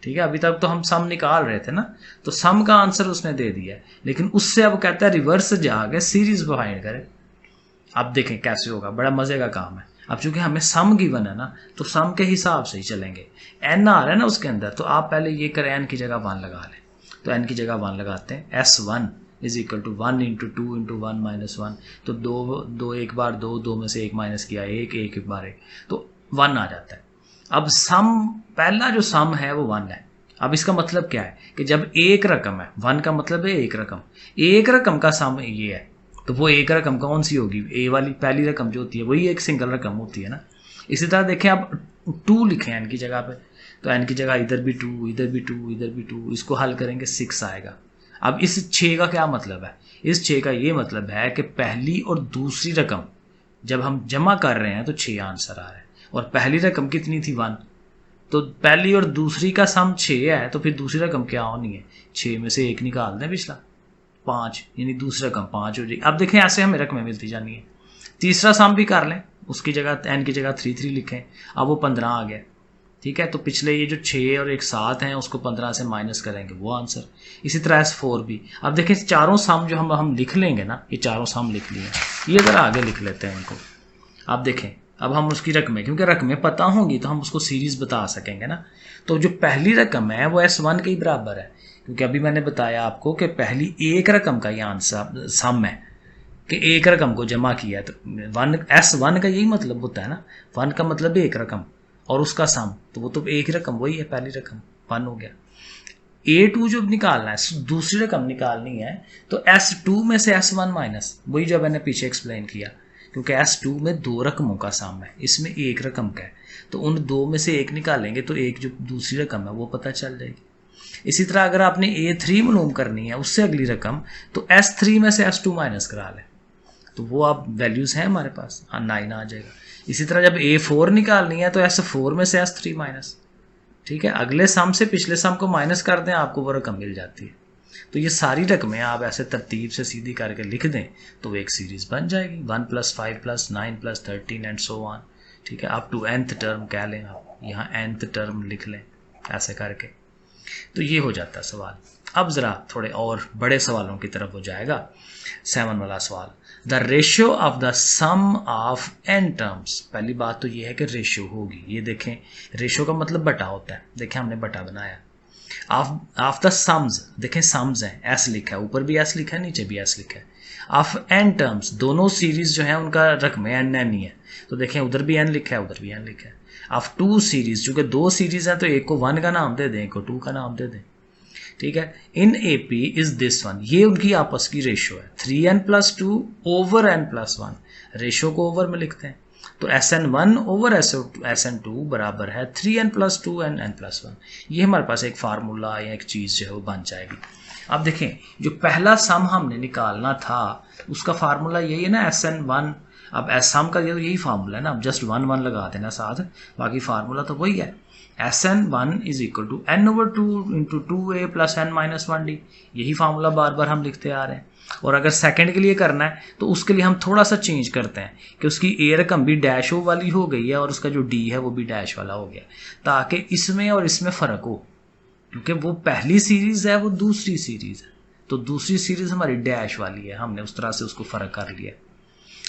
ठीक है। अभी तक तो हम सम निकाल रहे थे ना, तो सम का आंसर उसने दे दिया है, लेकिन उससे अब कहता है रिवर्स जाके सीरीज फाइंड करें। अब देखें कैसे होगा, बड़ा मजे का काम है। अब चूंकि हमें सम गिवन है ना, तो सम के हिसाब से ही चलेंगे। एन आ रहा है ना उसके अंदर, तो आप पहले ये करें, एन की जगह 1 लगा लें। तो एन की जगह 1 लगाते हैं, S1 = 1 × 2 × 1 - 1। तो दो एक बार 2 में से 1 माइनस किया, 1 एक बार 1, तो 1 आ जाता है। अब सम, पहला जो सम है वो 1 है। अब इसका मतलब क्या है कि जब एक रकम है, 1 का मतलब है एक रकम का सम ये है, तो वो एक रकम कौन सी होगी, ए वाली पहली रकम जो होती है वही एक सिंगल रकम होती है ना। इसी तरह देखें, आप 2 लिखें एन की जगह पे, तो एन की जगह इधर भी 2, इधर भी 2, इधर भी 2, इसको हल करेंगे 6 आएगा। अब इस 6 का क्या मतलब है, इस 6 का ये मतलब है कि पहली और दूसरी रकम जब हम जमा कर रहे हैं तो 6 आंसर आ रहा है। और पहली रकम कितनी थी, 1, तो पहली और दूसरी का सम 6 है, तो फिर दूसरी रकम क्या होनी है, 6 में से 1 निकाल दें पिछला, 5, यानी दूसरी रकम 5 हो जाएगी। अब देखें ऐसे हमें रकमें मिलती जानी है। तीसरा सम भी कर लें, उसकी जगह एन की जगह 3 3 लिखें, अब वो 15 आ गया, ठीक है। तो पिछले ये जो 6 और एक 7 हैं उसको 15 से माइनस करेंगे, वो आंसर। इसी तरह S4 भी। अब देखें चारों सम जो हम लिख लेंगे ना, ये चारों सम लिख लिए, ये ज़रा आगे लिख लेते हैं इनको। आप देखें, अब हम उसकी रकमें, क्योंकि रकमें पता होंगी तो हम उसको सीरीज़ बता सकेंगे ना। तो जो पहली रकम है वो S1 के ही बराबर है, क्योंकि अभी मैंने बताया आपको कि पहली एक रकम का ये आंसर सम है कि एक रकम को जमा किया। तो S1 का यही मतलब होता है ना, 1 का मतलब एक रकम और उसका सम, तो वो तो एक ही रकम वही है, पहली रकम 1 हो गया। A2 जो निकालना है, दूसरी रकम निकालनी है, तो S2 में से S1 माइनस, वही जो मैंने पीछे एक्सप्लेन किया, क्योंकि S2 में 2 रकमों का सम है, इसमें एक रकम का है, तो उन 2 में से 1 निकालेंगे तो एक जो दूसरी रकम है वो पता चल जाएगी। इसी तरह अगर आपने A3 मालूम करनी है, उससे अगली रकम, तो S3 में से S2 माइनस करा लें, तो वो आप वैल्यूज़ हैं हमारे पास, 9 आ जाएगा। इसी तरह जब A4 निकालनी है तो S4 में से S3 माइनस, ठीक है। अगले सम से पिछले सम को माइनस कर दें, आपको वो रकम मिल जाती है। तो ये सारी रकमें आप ऐसे तरतीब से सीधी करके लिख दें तो एक सीरीज़ बन जाएगी, 1 + 5 + 9 + 13 एंड सो ऑन, ठीक है। अप टू nth टर्म कह लें आप, यहाँ nth टर्म लिख लें ऐसे करके, तो ये हो जाता है सवाल। अब ज़रा थोड़े और बड़े सवालों की तरफ हो जाएगा 7 वाला सवाल। The ratio of the sum of n terms. पहली बात तो ये है कि रेशियो होगी, ये देखें, रेशियो का मतलब बटा होता है, देखें हमने बटा बनाया। ऑफ द सम्स, देखें सम्स हैं, S लिखा है, ऊपर भी S लिखा है, नीचे भी S लिखा है। ऑफ n टर्म्स, दोनों सीरीज जो है उनका रकमें n ही है, तो देखें उधर भी n लिखा है, उधर भी n लिखा है। ऑफ 2 सीरीज, चूँकि 2 सीरीज हैं तो एक को 1 का नाम दे दें, एक को 2 का नाम दे दें, ठीक है। इन AP इज दिस वन, ये उनकी आपस की रेशियो है, 3n + 2 / n + 1, रेशियो को ओवर में लिखते हैं, तो SN1 / SN2 बराबर है 3n + 2 n + 1। ये हमारे पास एक फार्मूला या एक चीज़ जो है वो बन जाएगी। अब देखें, जो पहला सम हमने निकालना था उसका फार्मूला यही है ना, SN1। अब सम का यही फार्मूला है ना, अब जस्ट 1 1 लगा देना साथ, बाकी फार्मूला तो वही है। SN1 = n/2 × 2a + n - 1d, यही फार्मूला बार बार हम लिखते आ रहे हैं। और अगर सेकंड के लिए करना है तो उसके लिए हम थोड़ा सा चेंज करते हैं कि उसकी ए रकम भी डैश ओ वाली हो गई है और उसका जो डी है वो भी डैश वाला हो गया, ताकि इसमें और इसमें फ़र्क हो, क्योंकि वो पहली सीरीज़ है, वो दूसरी सीरीज़ है, तो दूसरी सीरीज़ हमारी डैश वाली है, हमने उस तरह से उसको फ़र्क कर लिया।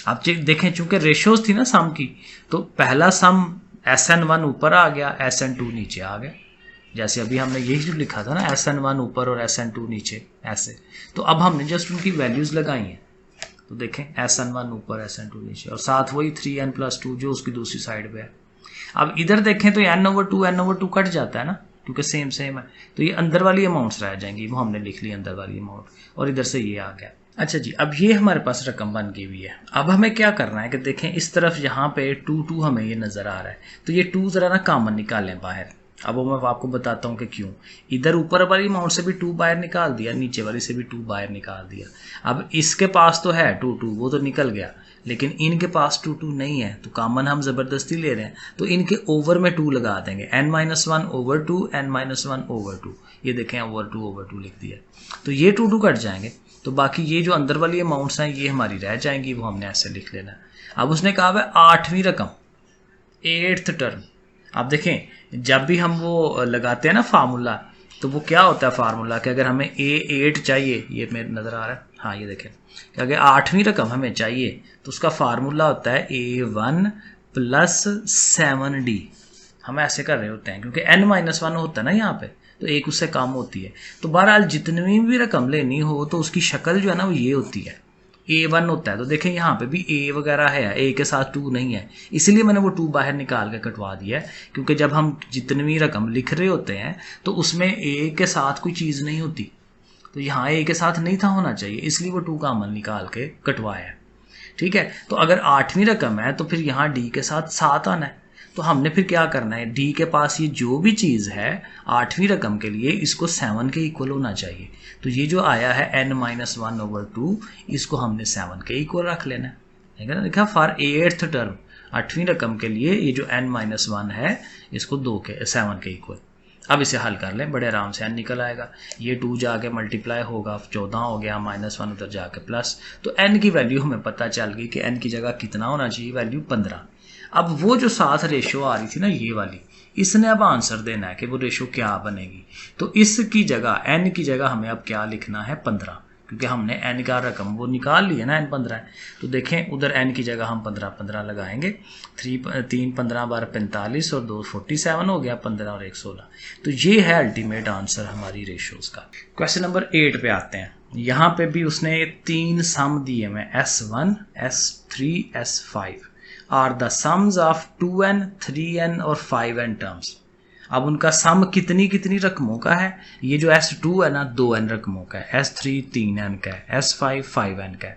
आप देखें, चूँकि रेशोज़ थी ना सम की, तो पहला सम SN1 ऊपर आ गया, SN2 नीचे आ गया, जैसे अभी हमने यही जो लिखा था ना SN1 ऊपर और SN2 नीचे ऐसे, तो अब हमने जस्ट उनकी वैल्यूज़ लगाई हैं। तो देखें SN1 ऊपर SN2 नीचे और साथ वही 3n+2 जो उसकी दूसरी साइड पे है। अब इधर देखें तो n/2 कट जाता है ना, क्योंकि सेम है, तो ये अंदर वाली अमाउंट्स रह जाएंगी, वो हमने लिख ली अंदर वाली अमाउंट और इधर से ये आ गया। अच्छा जी, अब ये हमारे पास रकम बन गई हुई है। अब हमें क्या करना है कि देखें इस तरफ यहाँ पे 2 हमें ये नज़र आ रहा है, तो ये 2 ज़रा ना कॉमन निकालें बाहर। अब वो मैं आपको बताता हूँ कि क्यों। इधर ऊपर वाली अमाउंट से भी 2 बाहर निकाल दिया, नीचे वाली से भी 2 बाहर निकाल दिया। अब इसके पास तो है 2 वो तो निकल गया, लेकिन इनके पास 2 नहीं है, तो कॉमन हम ज़बरदस्ती ले रहे हैं, तो इनके ओवर में 2 लगा देंगे। n-1/2 n-1/2, ये देखें ओवर 2 लिख दिया, तो ये 2 कट जाएंगे। तो बाकी ये जो अंदर वाली अमाउंट्स हैं ये हमारी रह जाएंगी, वो हमने ऐसे लिख लेना। अब उसने कहा है 8वीं रकम, 8th टर्म। अब देखें जब भी हम वो लगाते हैं ना फार्मूला, तो वो क्या होता है फार्मूला कि अगर हमें A8 चाहिए, ये मेरे नज़र आ रहा है, हाँ ये देखें कि अगर 8वीं रकम हमें चाहिए तो उसका फार्मूला होता है A1 + 7D। हम ऐसे कर रहे होते हैं क्योंकि n-1 होता है ना यहाँ पे, तो एक उससे कम होती है। तो बहरहाल जितनी भी रकम लेनी हो तो उसकी शक्ल जो है ना वो ये होती है, A1 होता है। तो देखें यहाँ पे भी A वगैरह है, A के साथ 2 नहीं है, इसलिए मैंने वो 2 बाहर निकाल के कटवा दिया है, क्योंकि जब हम जितनी भी रकम लिख रहे होते हैं तो उसमें A के साथ कोई चीज़ नहीं होती, तो यहाँ A के साथ नहीं था होना चाहिए, इसलिए वो 2 कॉमन निकाल के कटवाया है। ठीक है, तो अगर 8वीं रकम है तो फिर यहाँ D के साथ 7 आना है। तो हमने फिर क्या करना है, D के पास ये जो भी चीज़ है 8वीं रकम के लिए इसको 7 के इक्वल होना चाहिए। तो ये जो आया है n-1/2, इसको हमने 7 के इक्वल रख लेना है, ठीक है ना। देखा फॉर 8th टर्म, 8वीं रकम के लिए ये जो n-1 है इसको 7 के इक्वल। अब इसे हल कर लें, बड़े आराम से n निकल आएगा। ये 2 जाके मल्टीप्लाई होगा, 14 हो गया, -1 उधर जाके प्लस, तो n की वैल्यू हमें पता चल गई कि n की जगह कितना होना चाहिए, वैल्यू 15। अब वो जो साथ रेशो आ रही थी ना ये वाली, इसने अब आंसर देना है कि वो रेशो क्या बनेगी। तो इसकी जगह n की जगह हमें अब क्या लिखना है, 15, क्योंकि हमने n का रकम वो निकाल लिया ना, n 15 है। तो देखें उधर n की जगह हम 15 लगाएंगे, 3 15 बार 45 और 2 47 हो गया, 15 और 1 16। तो ये है अल्टीमेट आंसर हमारी रेशोज़ का। क्वेश्चन नंबर 8 पे आते हैं। यहाँ पे भी उसने 3 सम दिए हैं, S1 S3 S5 are the sums of 2n 3n और 5n टर्म्स। अब उनका सम कितनी कितनी रकमों का है, ये जो S2 है ना 2n रकमों का है, S3 3n का है, S5 5n का है,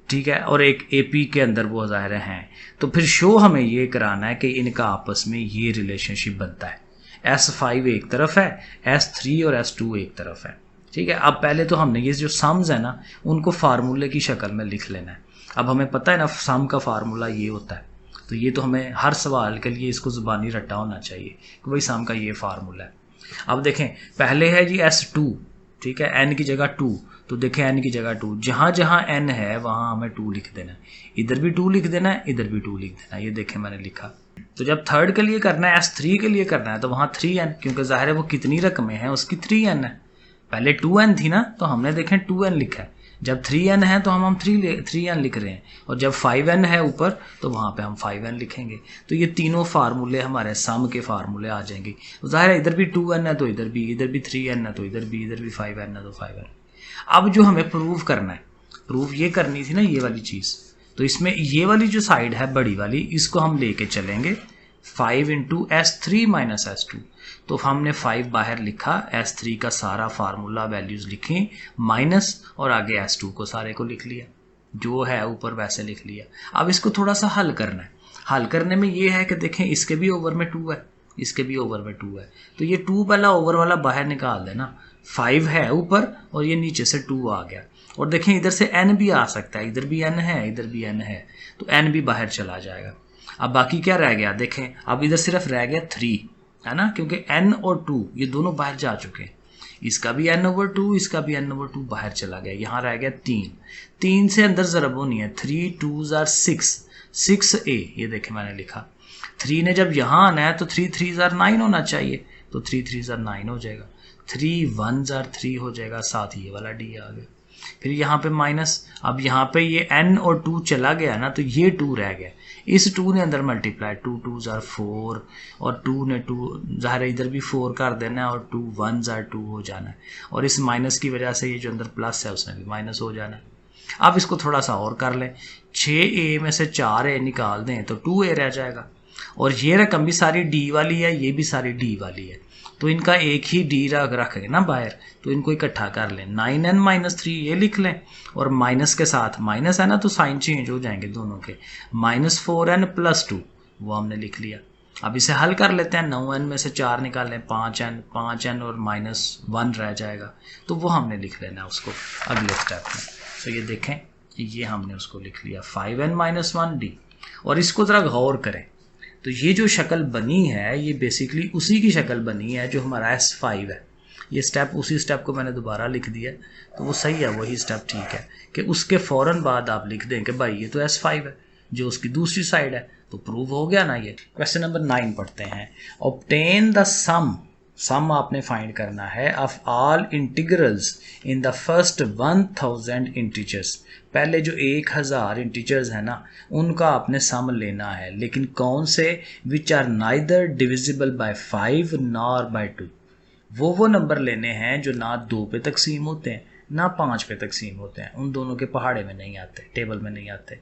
ठीक है, और एक AP के अंदर वो ज़ाहिर हैं। तो फिर शो हमें ये कराना है कि इनका आपस में ये रिलेशनशिप बनता है, S5 एक तरफ है, S3 और S2 एक तरफ है, ठीक है। अब पहले तो हमने ये जो सम्स है ना उनको फार्मूले की शक्ल में लिख लेना है। अब हमें पता है ना सम का फार्मूला ये होता है, तो ये तो हमें हर सवाल के लिए इसको ज़ुबानी रट्टा होना चाहिए कि भाई सम का ये फार्मूला है। अब देखें पहले है जी S2, ठीक है, n की जगह 2, तो देखें n की जगह 2, जहाँ जहाँ n है वहाँ हमें 2 लिख देना है, इधर भी 2 लिख देना है, इधर भी 2 लिख देना है, ये देखें मैंने लिखा। तो जब थर्ड के लिए करना है, S3 के लिए करना है, तो वहाँ 3n, क्योंकि ज़ाहिर है वो कितनी रकमें हैं उसकी 3n है, पहले 2n थी ना, तो हमने देखें 2n लिखा है। जब 3n है तो हम 3n लिख रहे हैं, और जब 5n है ऊपर तो वहाँ पे हम 5n लिखेंगे। तो ये तीनों फार्मूले हमारे सम के फार्मूले आ जाएंगे। तो ज़ाहिर है इधर भी 2n है तो इधर भी 3n है तो इधर भी 5n है तो 5n। अब जो हमें प्रूव करना है, प्रूव ये करनी थी ना ये वाली चीज़, तो इसमें ये वाली जो साइड है बड़ी वाली, इसको हम लेके चलेंगे 5 × S3 - S2। तो हमने 5 बाहर लिखा, S3 का सारा फार्मूला वैल्यूज़ लिखी, माइनस और आगे S2 को सारे को लिख लिया, जो है ऊपर वैसे लिख लिया। अब इसको थोड़ा सा हल करना है। हल करने में ये है कि देखें इसके भी ओवर में 2 है, इसके भी ओवर में 2 है, तो ये 2 पहला ओवर वाला बाहर निकाल देना, 5 है ऊपर और ये नीचे से 2 आ गया। और देखें इधर से n भी आ सकता है, इधर भी n है, इधर भी n है, तो n भी बाहर चला जाएगा। अब बाकी क्या रह गया, देखें अब इधर सिर्फ रह गया 3, है ना, क्योंकि n और 2 ये दोनों बाहर जा चुके हैं, इसका भी n/2, इसका भी n/2 बाहर चला गया, यहाँ रह गया 3 से अंदर ज़रब होनी है, 3 2s are 6a, ये देखें मैंने लिखा। 3 ने जब यहाँ आना है तो 3 3s are 9 होना चाहिए, तो 3 3s are 9 हो जाएगा, 3 1s are 3 हो जाएगा, साथ ये वाला d आ गया। फिर यहाँ पे माइनस, अब यहाँ पे ये n और 2 चला गया ना, तो ये 2 रह गया, इस 2 ने अंदर मल्टीप्लाई, 2 2 ज़ार 4 और 2 ने 2 ज़ाहिर इधर भी 4 कर देना है और 2 1 ज़ार 2 हो जाना है, और इस माइनस की वजह से ये जो अंदर प्लस है उसमें भी माइनस हो जाना है। अब इसको थोड़ा सा और कर लें, 6a में से 4a निकाल दें तो 2a रह जाएगा, और ये रकम भी सारी d वाली है, ये भी सारी d वाली है, तो इनका एक ही d रखेंगे ना बाहर, तो इनको इकट्ठा कर लें, 9n-3 ये लिख लें, और माइनस के साथ माइनस है ना तो साइन चेंज हो जाएंगे दोनों के, -4n+2 वो हमने लिख लिया। अब इसे हल कर लेते हैं, 9n में से 4 निकालें, 5n और -1 रह जाएगा, तो वो हमने लिख लेना है उसको अगले स्टेप में। तो ये देखें, ये हमने उसको लिख लिया 5n-1d, और इसको ज़रा गौर करें, तो ये जो शक्ल बनी है ये बेसिकली उसी की शक्ल बनी है जो हमारा S5 है। ये स्टेप, उसी स्टेप को मैंने दोबारा लिख दिया, तो वो सही है, वही स्टेप ठीक है कि उसके फ़ौरन बाद आप लिख दें कि भाई ये तो S5 है जो उसकी दूसरी साइड है, तो प्रूव हो गया ना ये। क्वेश्चन नंबर 9 पढ़ते हैं। ऑब्टेन द सम आपने फाइंड करना है of all integrals in the first 1000 integers. पहले जो 1000 इंटीजर्स है ना उनका आपने सम लेना है, लेकिन कौन से, which are neither divisible by 5 nor by 2। वो नंबर लेने हैं जो ना 2 पे तकसीम होते हैं ना 5 पे तकसीम होते हैं, उन दोनों के पहाड़े में नहीं आते, टेबल में नहीं आते।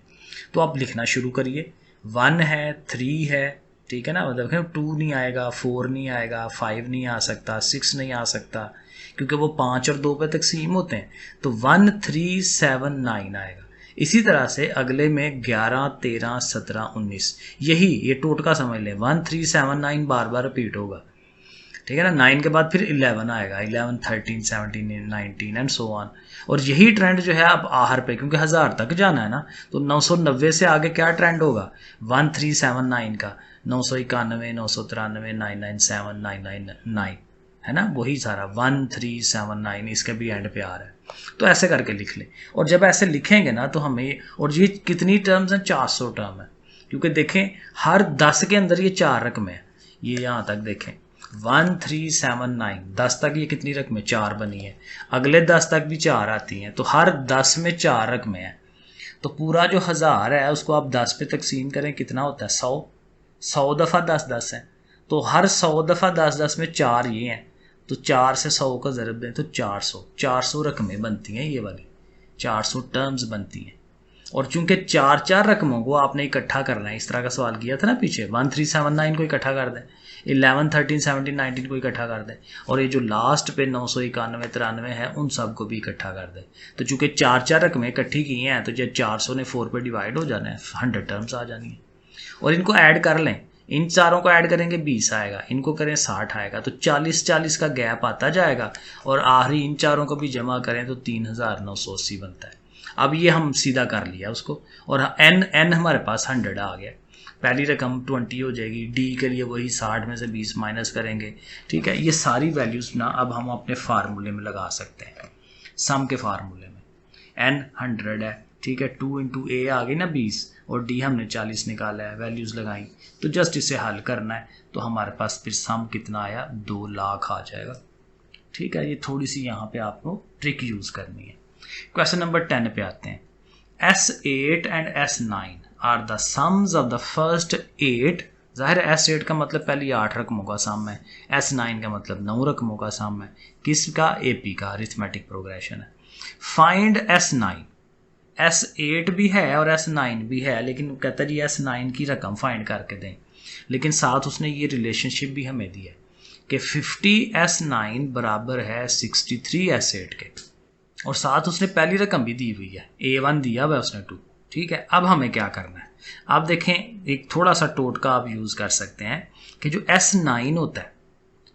तो आप लिखना शुरू करिए, 1 है, 3 है, ठीक है ना, मतलब 2 नहीं आएगा, 4 नहीं आएगा, 5 नहीं आ सकता, 6 नहीं आ सकता, क्योंकि वो 5 और 2 पे तकसीम होते हैं, तो 1 3 7 9 आएगा। इसी तरह से अगले में 11 13 17 19, यही ये टोटका समझ लें, 1 3 7 9 बार बार रिपीट होगा, ठीक है ना। 9 के बाद फिर 11 आएगा, 11 13 17 19 एंड सो ऑन। और यही ट्रेंड जो है अब आहर पे, क्योंकि 1000 तक जाना है ना, तो 990 से आगे क्या ट्रेंड होगा, 1379 का, 991 993 997 999 है ना, वही सारा 1379 इसके भी एंड पे आ रहा है। तो ऐसे करके लिख लें, और जब ऐसे लिखेंगे ना तो हमें, और ये कितनी टर्म्स हैं, 400 टर्म है, क्योंकि देखें हर 10 के अंदर ये 4 रकमें हैं, ये यहाँ तक देखें 1379, 10 तक ये कितनी रकमें, 4 बनी है, अगले 10 तक भी 4 आती हैं, तो हर 10 में 4 रकमें हैं। तो पूरा जो 1000 है उसको आप 10 पे तकसीम करें, कितना होता है, 100 दफ़ा 10 10 है, तो हर 100 दफ़ा 10 10 में 4 ये हैं, तो 4 से 100 का ज़रब दें तो 400 रकमें बनती हैं, ये वाली 400 टर्म्स बनती हैं। और चूंकि 4 रकमों को आपने इकट्ठा करना है, इस तरह का सवाल किया था ना पीछे, 1379 को इकट्ठा कर दें, 11 13 17 19 को इकट्ठा कर दें, और ये जो लास्ट पे 991 93 है उन सब को भी इकट्ठा कर दें। तो चूंकि 4 रकमें इकट्ठी की हैं, तो जब 400 ने 4 पे डिवाइड हो जाना है, 100 टर्म्स आ जानी है। और इनको ऐड कर लें, इन चारों को ऐड करेंगे 20 आएगा, इनको करें 60 आएगा, तो 40 का गैप आता जाएगा, और आखिरी इन चारों को भी जमा करें तो 3980 बनता है। अब ये हम सीधा कर लिया उसको, और n हमारे पास 100 आ गया, पहली रकम 20 हो जाएगी, d के लिए वही 60 में से 20 माइनस करेंगे, ठीक है। ये सारी वैल्यूज़ ना अब हम अपने फार्मूले में लगा सकते हैं, सम के फार्मूले में, n 100 है, ठीक है, 2 × a आ गई ना 20, और d हमने 40 निकाला है, वैल्यूज़ लगाई, तो जस्ट इसे हल करना है, तो हमारे पास फिर सम कितना आया, 2 लाख आ जाएगा, ठीक है। ये थोड़ी सी यहाँ पे आपको ट्रिक यूज़ करनी है। क्वेश्चन नंबर 10 पे आते हैं। S8 and S9 are the sums of the first 8, ज़ाहिर है S8 का मतलब पहली 8 रकमों का सम है, S9 का मतलब 9 रकमों का सम है, किसका, AP का, अरिथमेटिक प्रोग्रेशन है। फाइंड S9, S8 भी है और S9 भी है, लेकिन कहता है जी S9 की रकम फाइंड करके दें, लेकिन साथ उसने ये रिलेशनशिप भी हमें दी है कि 50 S9 बराबर है 63 S8 के, और साथ उसने पहली रकम भी दी हुई है, A1 दिया हुआ है उसने 2, ठीक है। अब हमें क्या करना है, आप देखें एक थोड़ा सा टोटका आप यूज़ कर सकते हैं कि जो S9 होता है,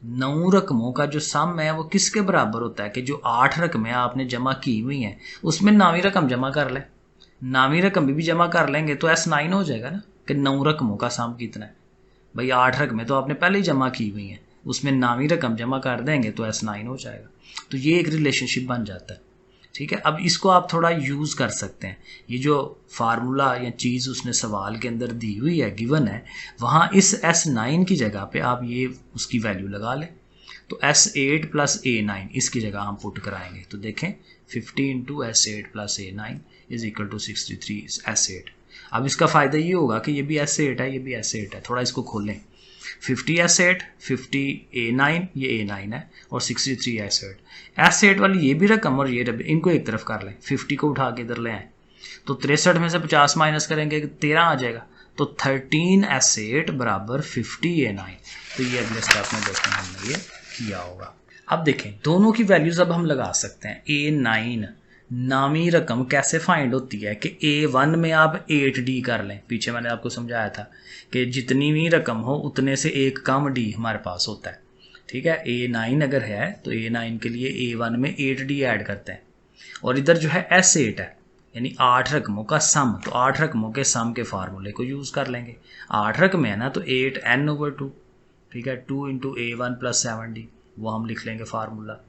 9 रकमों का जो सम है वो किसके बराबर होता है कि जो 8 रकमें आपने जमा की हुई हैं उसमें 9वीं रकम जमा कर लें, 9वीं रकम भी जमा कर लेंगे तो S9 हो जाएगा ना, कि 9 रकमों का सम कितना है, भाई 8 रकमें तो आपने पहले ही जमा की हुई हैं, उसमें 9वीं रकम जमा कर देंगे तो S9 हो जाएगा। तो ये एक रिलेशनशिप बन जाता है, ठीक है। अब इसको आप थोड़ा यूज़ कर सकते हैं, ये जो फार्मूला या चीज़ उसने सवाल के अंदर दी हुई है, गिवन है, वहाँ इस S9 की जगह पे आप ये उसकी वैल्यू लगा लें, तो S8 प्लस A9 इसकी जगह हम पुट कराएंगे। तो देखें 50 into S8 plus A9 is equal to 63 S8। अब इसका फ़ायदा ये होगा कि ये भी S8 है, ये भी S8 है। थोड़ा इसको खोलें, 50 S8, 50 A9, ये A9 है और 63 S8। S8 वाली ये भी रकम और ये इनको एक तरफ कर लें, 50 को उठा के इधर ले आए तो 63 में से 50 माइनस करेंगे 13 आ जाएगा। तो 13 S8 बराबर 50 A9। तो ये अगले स्टेप में देखें हमने ये किया होगा। अब देखें दोनों की वैल्यूज अब हम लगा सकते हैं। A9 नामी रकम कैसे फाइंड होती है कि A1 में आप 8D कर लें। पीछे मैंने आपको समझाया था कि जितनी भी रकम हो उतने से एक कम D हमारे पास होता है। ठीक है, A9 अगर है तो A9 के लिए A1 में 8D ऐड करते हैं और इधर जो है S8 है यानी 8 रकमों का सम। तो 8 रकमों के सम के फार्मूले को यूज़ कर लेंगे। 8 रकम है ना तो 8n/2, ठीक है, 2 इंटू A1 प्लस 7D वो हम लिख लेंगे फार्मूला।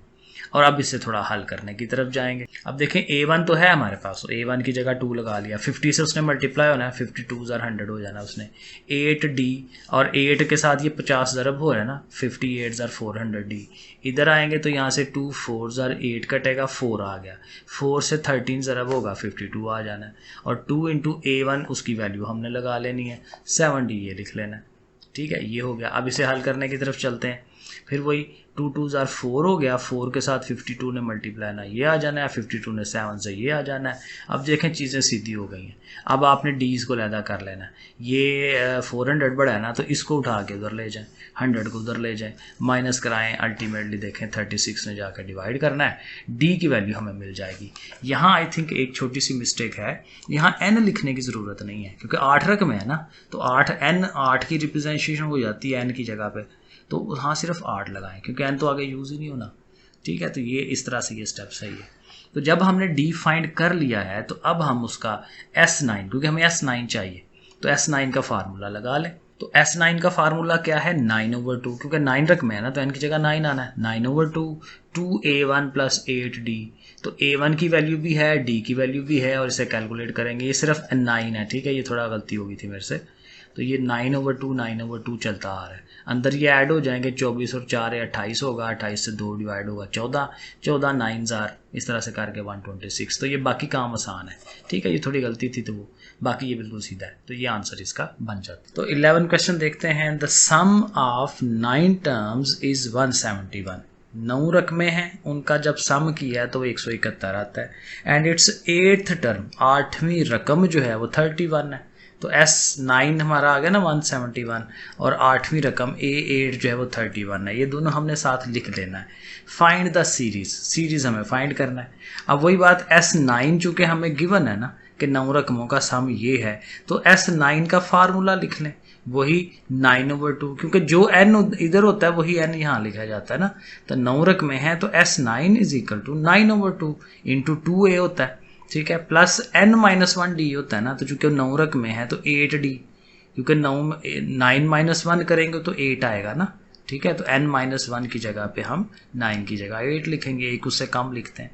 और अब इससे थोड़ा हल करने की तरफ जाएंगे। अब देखें A1 तो है हमारे पास, तो A1 की जगह 2 लगा लिया, 50 से उसने मल्टीप्लाई होना है, 52 ज़र 100 हो जाना उसने। 8D और 8 के साथ ये 50 ज़रब हो रहा है ना, 58 ज़र 400D। इधर आएंगे तो यहाँ से 2 4 ज़र 8 कटेगा, 4 आ गया। 4 से 13 ज़रब होगा, 52 आ जाना है। और 2 इंटू A1 उसकी वैल्यू हमने लगा लेनी है, 7D ये लिख लेना है। ठीक है, ये हो गया। अब इसे हल करने की तरफ चलते हैं। फिर वही 2 2 ज़र 4 हो गया, 4 के साथ 52 ने मल्टीप्लाई ना ये आ जाना है, 52 ने 7 से ये आ जाना है। अब देखें चीज़ें सीधी हो गई हैं। अब आपने डीज़ को लैदा कर लेना है। ये 400 बड़ा है ना तो इसको उठा के उधर ले जाएं, 100 को उधर ले जाएं, माइनस कराएं, अल्टीमेटली देखें 36 ने जाकर डिवाइड करना है, डी की वैल्यू हमें मिल जाएगी। यहाँ आई थिंक एक छोटी सी मिस्टेक है, यहाँ n लिखने की ज़रूरत नहीं है क्योंकि 8 रकम है ना, तो 8 की रिप्रेजेंटेशन हो जाती है n की जगह पे, तो वहाँ सिर्फ 8 लगाएं क्योंकि n तो आगे यूज़ ही नहीं होना। ठीक है, तो ये इस तरह से ये स्टेप सही है। तो जब हमने d फाइंड कर लिया है तो अब हम उसका S9, क्योंकि हमें S9 चाहिए, तो S9 का फार्मूला लगा लें। तो S9 का फार्मूला क्या है, 9/2, क्योंकि 9 रकम है ना तो n की जगह 9 आना है। 9/2 2A1 प्लस 8D। तो A1 की वैल्यू भी है, D की वैल्यू भी है और इसे कैलकुलेट करेंगे। ये सिर्फ 9 है, ठीक है, ये थोड़ा गलती हो गई थी मेरे से। तो ये 9/2 चलता आ रहा है। अंदर ये ऐड हो जाएंगे, 24 और 4 है 28 होगा, 28 से 2 डिवाइड होगा 14, 14 9 ज़ार, इस तरह से करके 126। तो ये बाकी काम आसान है। ठीक है, ये थोड़ी गलती थी तो वो, बाकी ये बिल्कुल सीधा है। तो ये आंसर इसका बन जाता है। तो 11 क्वेश्चन देखते हैं। The sum of 9 terms is 171। 9 रकमें हैं, उनका जब सम किया है तो 171 आता है। एंड इट्स 8th टर्म, 8वीं रकम जो है वो 31 है। तो S9 हमारा आ गया ना 171 और 8वीं रकम A8 जो है वो 31 है। ये दोनों हमने साथ लिख लेना है। फाइंड द सीरीज़ हमें फाइंड करना है। अब वही बात, S9 चूँकि हमें गिवन है ना कि 9 रकमों का सम ये है, तो S9 का फार्मूला लिख लें, वही 9/2, क्योंकि जो n इधर होता है वही n यहाँ लिखा जाता है ना। तो 9 रकमें हैं तो S9 is equal to 9/2 into 2A होता है, ठीक है, प्लस n-1D होता है ना। तो चूंकि 9 रकमें हैं तो 8D, क्योंकि 9 - 1 करेंगे तो 8 आएगा ना। ठीक है, तो n-1 की जगह पे हम 9 की जगह 8 लिखेंगे, एक उससे कम लिखते हैं।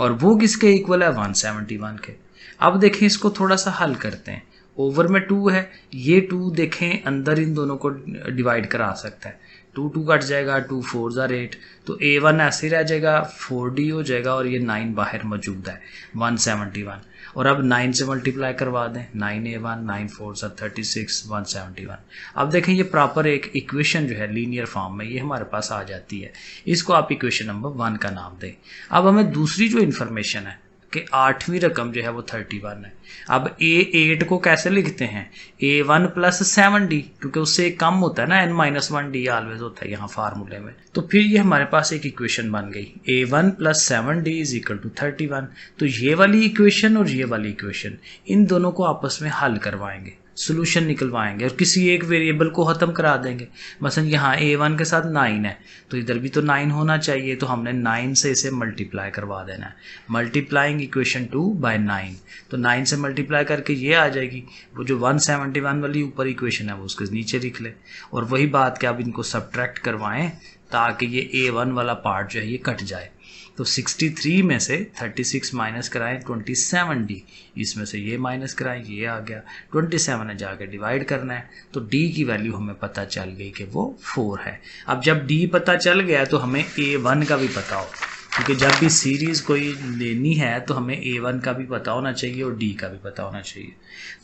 और वो किसके इक्वल है, 171 के। अब देखें इसको थोड़ा सा हल करते हैं। ओवर में 2 है, ये 2 देखें अंदर इन दोनों को डिवाइड करा सकता है। 2 2 कट जाएगा, 2 4 ज़ार 8, तो A1 ऐसे ही रह जाएगा, 4D हो जाएगा और ये 9 बाहर मौजूद है, 171। और अब 9 से मल्टीप्लाई करवा दें, 9A1 9 4 ज़ार 36 171। अब देखें ये प्रॉपर एक इक्वेशन जो है लीनियर फॉर्म में ये हमारे पास आ जाती है। इसको आप इक्वेशन नंबर 1 का नाम दें। अब हमें दूसरी जो इन्फॉर्मेशन है कि 8वीं रकम जो है वो 31 है। अब A8 को कैसे लिखते हैं, A1 प्लस 7D, क्योंकि उससे एक कम होता है ना, n-1D ऑलवेज होता है यहाँ फार्मूले में। तो फिर ये हमारे पास एक इक्वेशन बन गई, A1 plus 7D is equal to 31। तो ये वाली इक्वेशन और ये वाली इक्वेशन, इन दोनों को आपस में हल करवाएंगे, सोल्यूशन निकलवाएंगे और किसी एक वेरिएबल को ख़त्म करा देंगे। मसलन यहाँ A1 के साथ 9 है तो इधर भी तो 9 होना चाहिए, तो हमने 9 से इसे मल्टीप्लाई करवा देना है। मल्टीप्लाइंग इक्वेशन 2 बाय 9, तो 9 से मल्टीप्लाई करके ये आ जाएगी। वो जो 171 वाली ऊपर इक्वेशन है वो उसके नीचे लिख ले। और वही बात कि आप इनको सब्ट्रैक्ट करवाएं ताकि ये A1 वाला पार्ट जो है ये कट जाए। तो 63 में से 36 माइनस कराएं 27D, इसमें से ये माइनस कराएं, ये आ गया 27 है, जाके डिवाइड करना है। तो D की वैल्यू हमें पता चल गई कि वो 4 है। अब जब D पता चल गया तो हमें A1 का भी पता हो, क्योंकि जब भी सीरीज़ कोई लेनी है तो हमें A1 का भी पता होना चाहिए और D का भी पता होना चाहिए।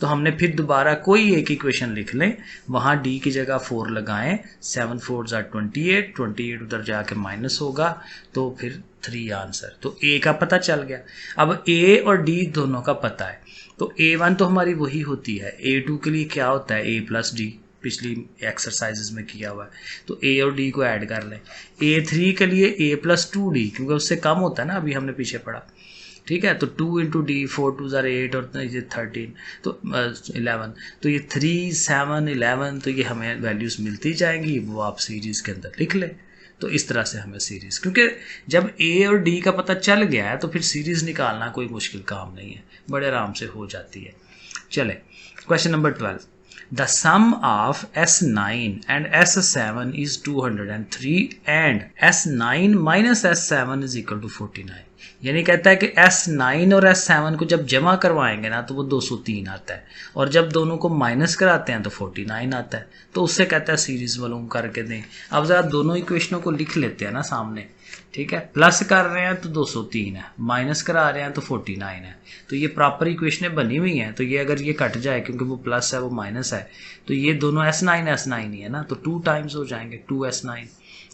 तो हमने फिर दोबारा कोई एक इक्वेशन लिख लें, वहाँ D की जगह 4 लगाएं, 7 4 28, 28 उधर जाके माइनस होगा तो फिर 3 आंसर। तो A का पता चल गया। अब A और D दोनों का पता है, तो A1 तो हमारी वही होती है। A2 के लिए क्या होता है, A प्लस D, पिछली एक्सरसाइजेज में किया हुआ है। तो A और D को ऐड कर लें। A3 के लिए A प्लस 2D, क्योंकि उससे कम होता है ना, अभी हमने पीछे पढ़ा, ठीक है। तो 2 इंटू D, 4 2 8 और ये 13 तो 11, तो ये 3 7 11, तो ये हमें वैल्यूज़ मिलती जाएंगी, वो आप सीरीज़ के अंदर लिख लें। तो इस तरह से हमें सीरीज़, क्योंकि जब A और D का पता चल गया है तो फिर सीरीज़ निकालना कोई मुश्किल काम नहीं है, बड़े आराम से हो जाती है। चले question number 12। The sum of S9 and S7 is 203 and S9 minus S7 is equal to 49। यानी कहता है कि S9 और S7 को जब जमा करवाएंगे ना तो वो 203 आता है, और जब दोनों को माइनस कराते हैं तो 49 आता है। तो उससे कहता है सीरीज़ मालूम करके दें। अब ज़रा दोनों इक्वेशनों को लिख लेते हैं ना सामने, ठीक है। प्लस कर रहे हैं तो 203 है, माइनस करा रहे हैं तो 49 है। तो ये प्रॉपर इक्वेशनें बनी हुई हैं। तो ये अगर ये कट जाए, क्योंकि वो प्लस है वो माइनस है, तो ये दोनों S9 ही है ना, तो 2 टाइम्स हो जाएंगे, 2S9।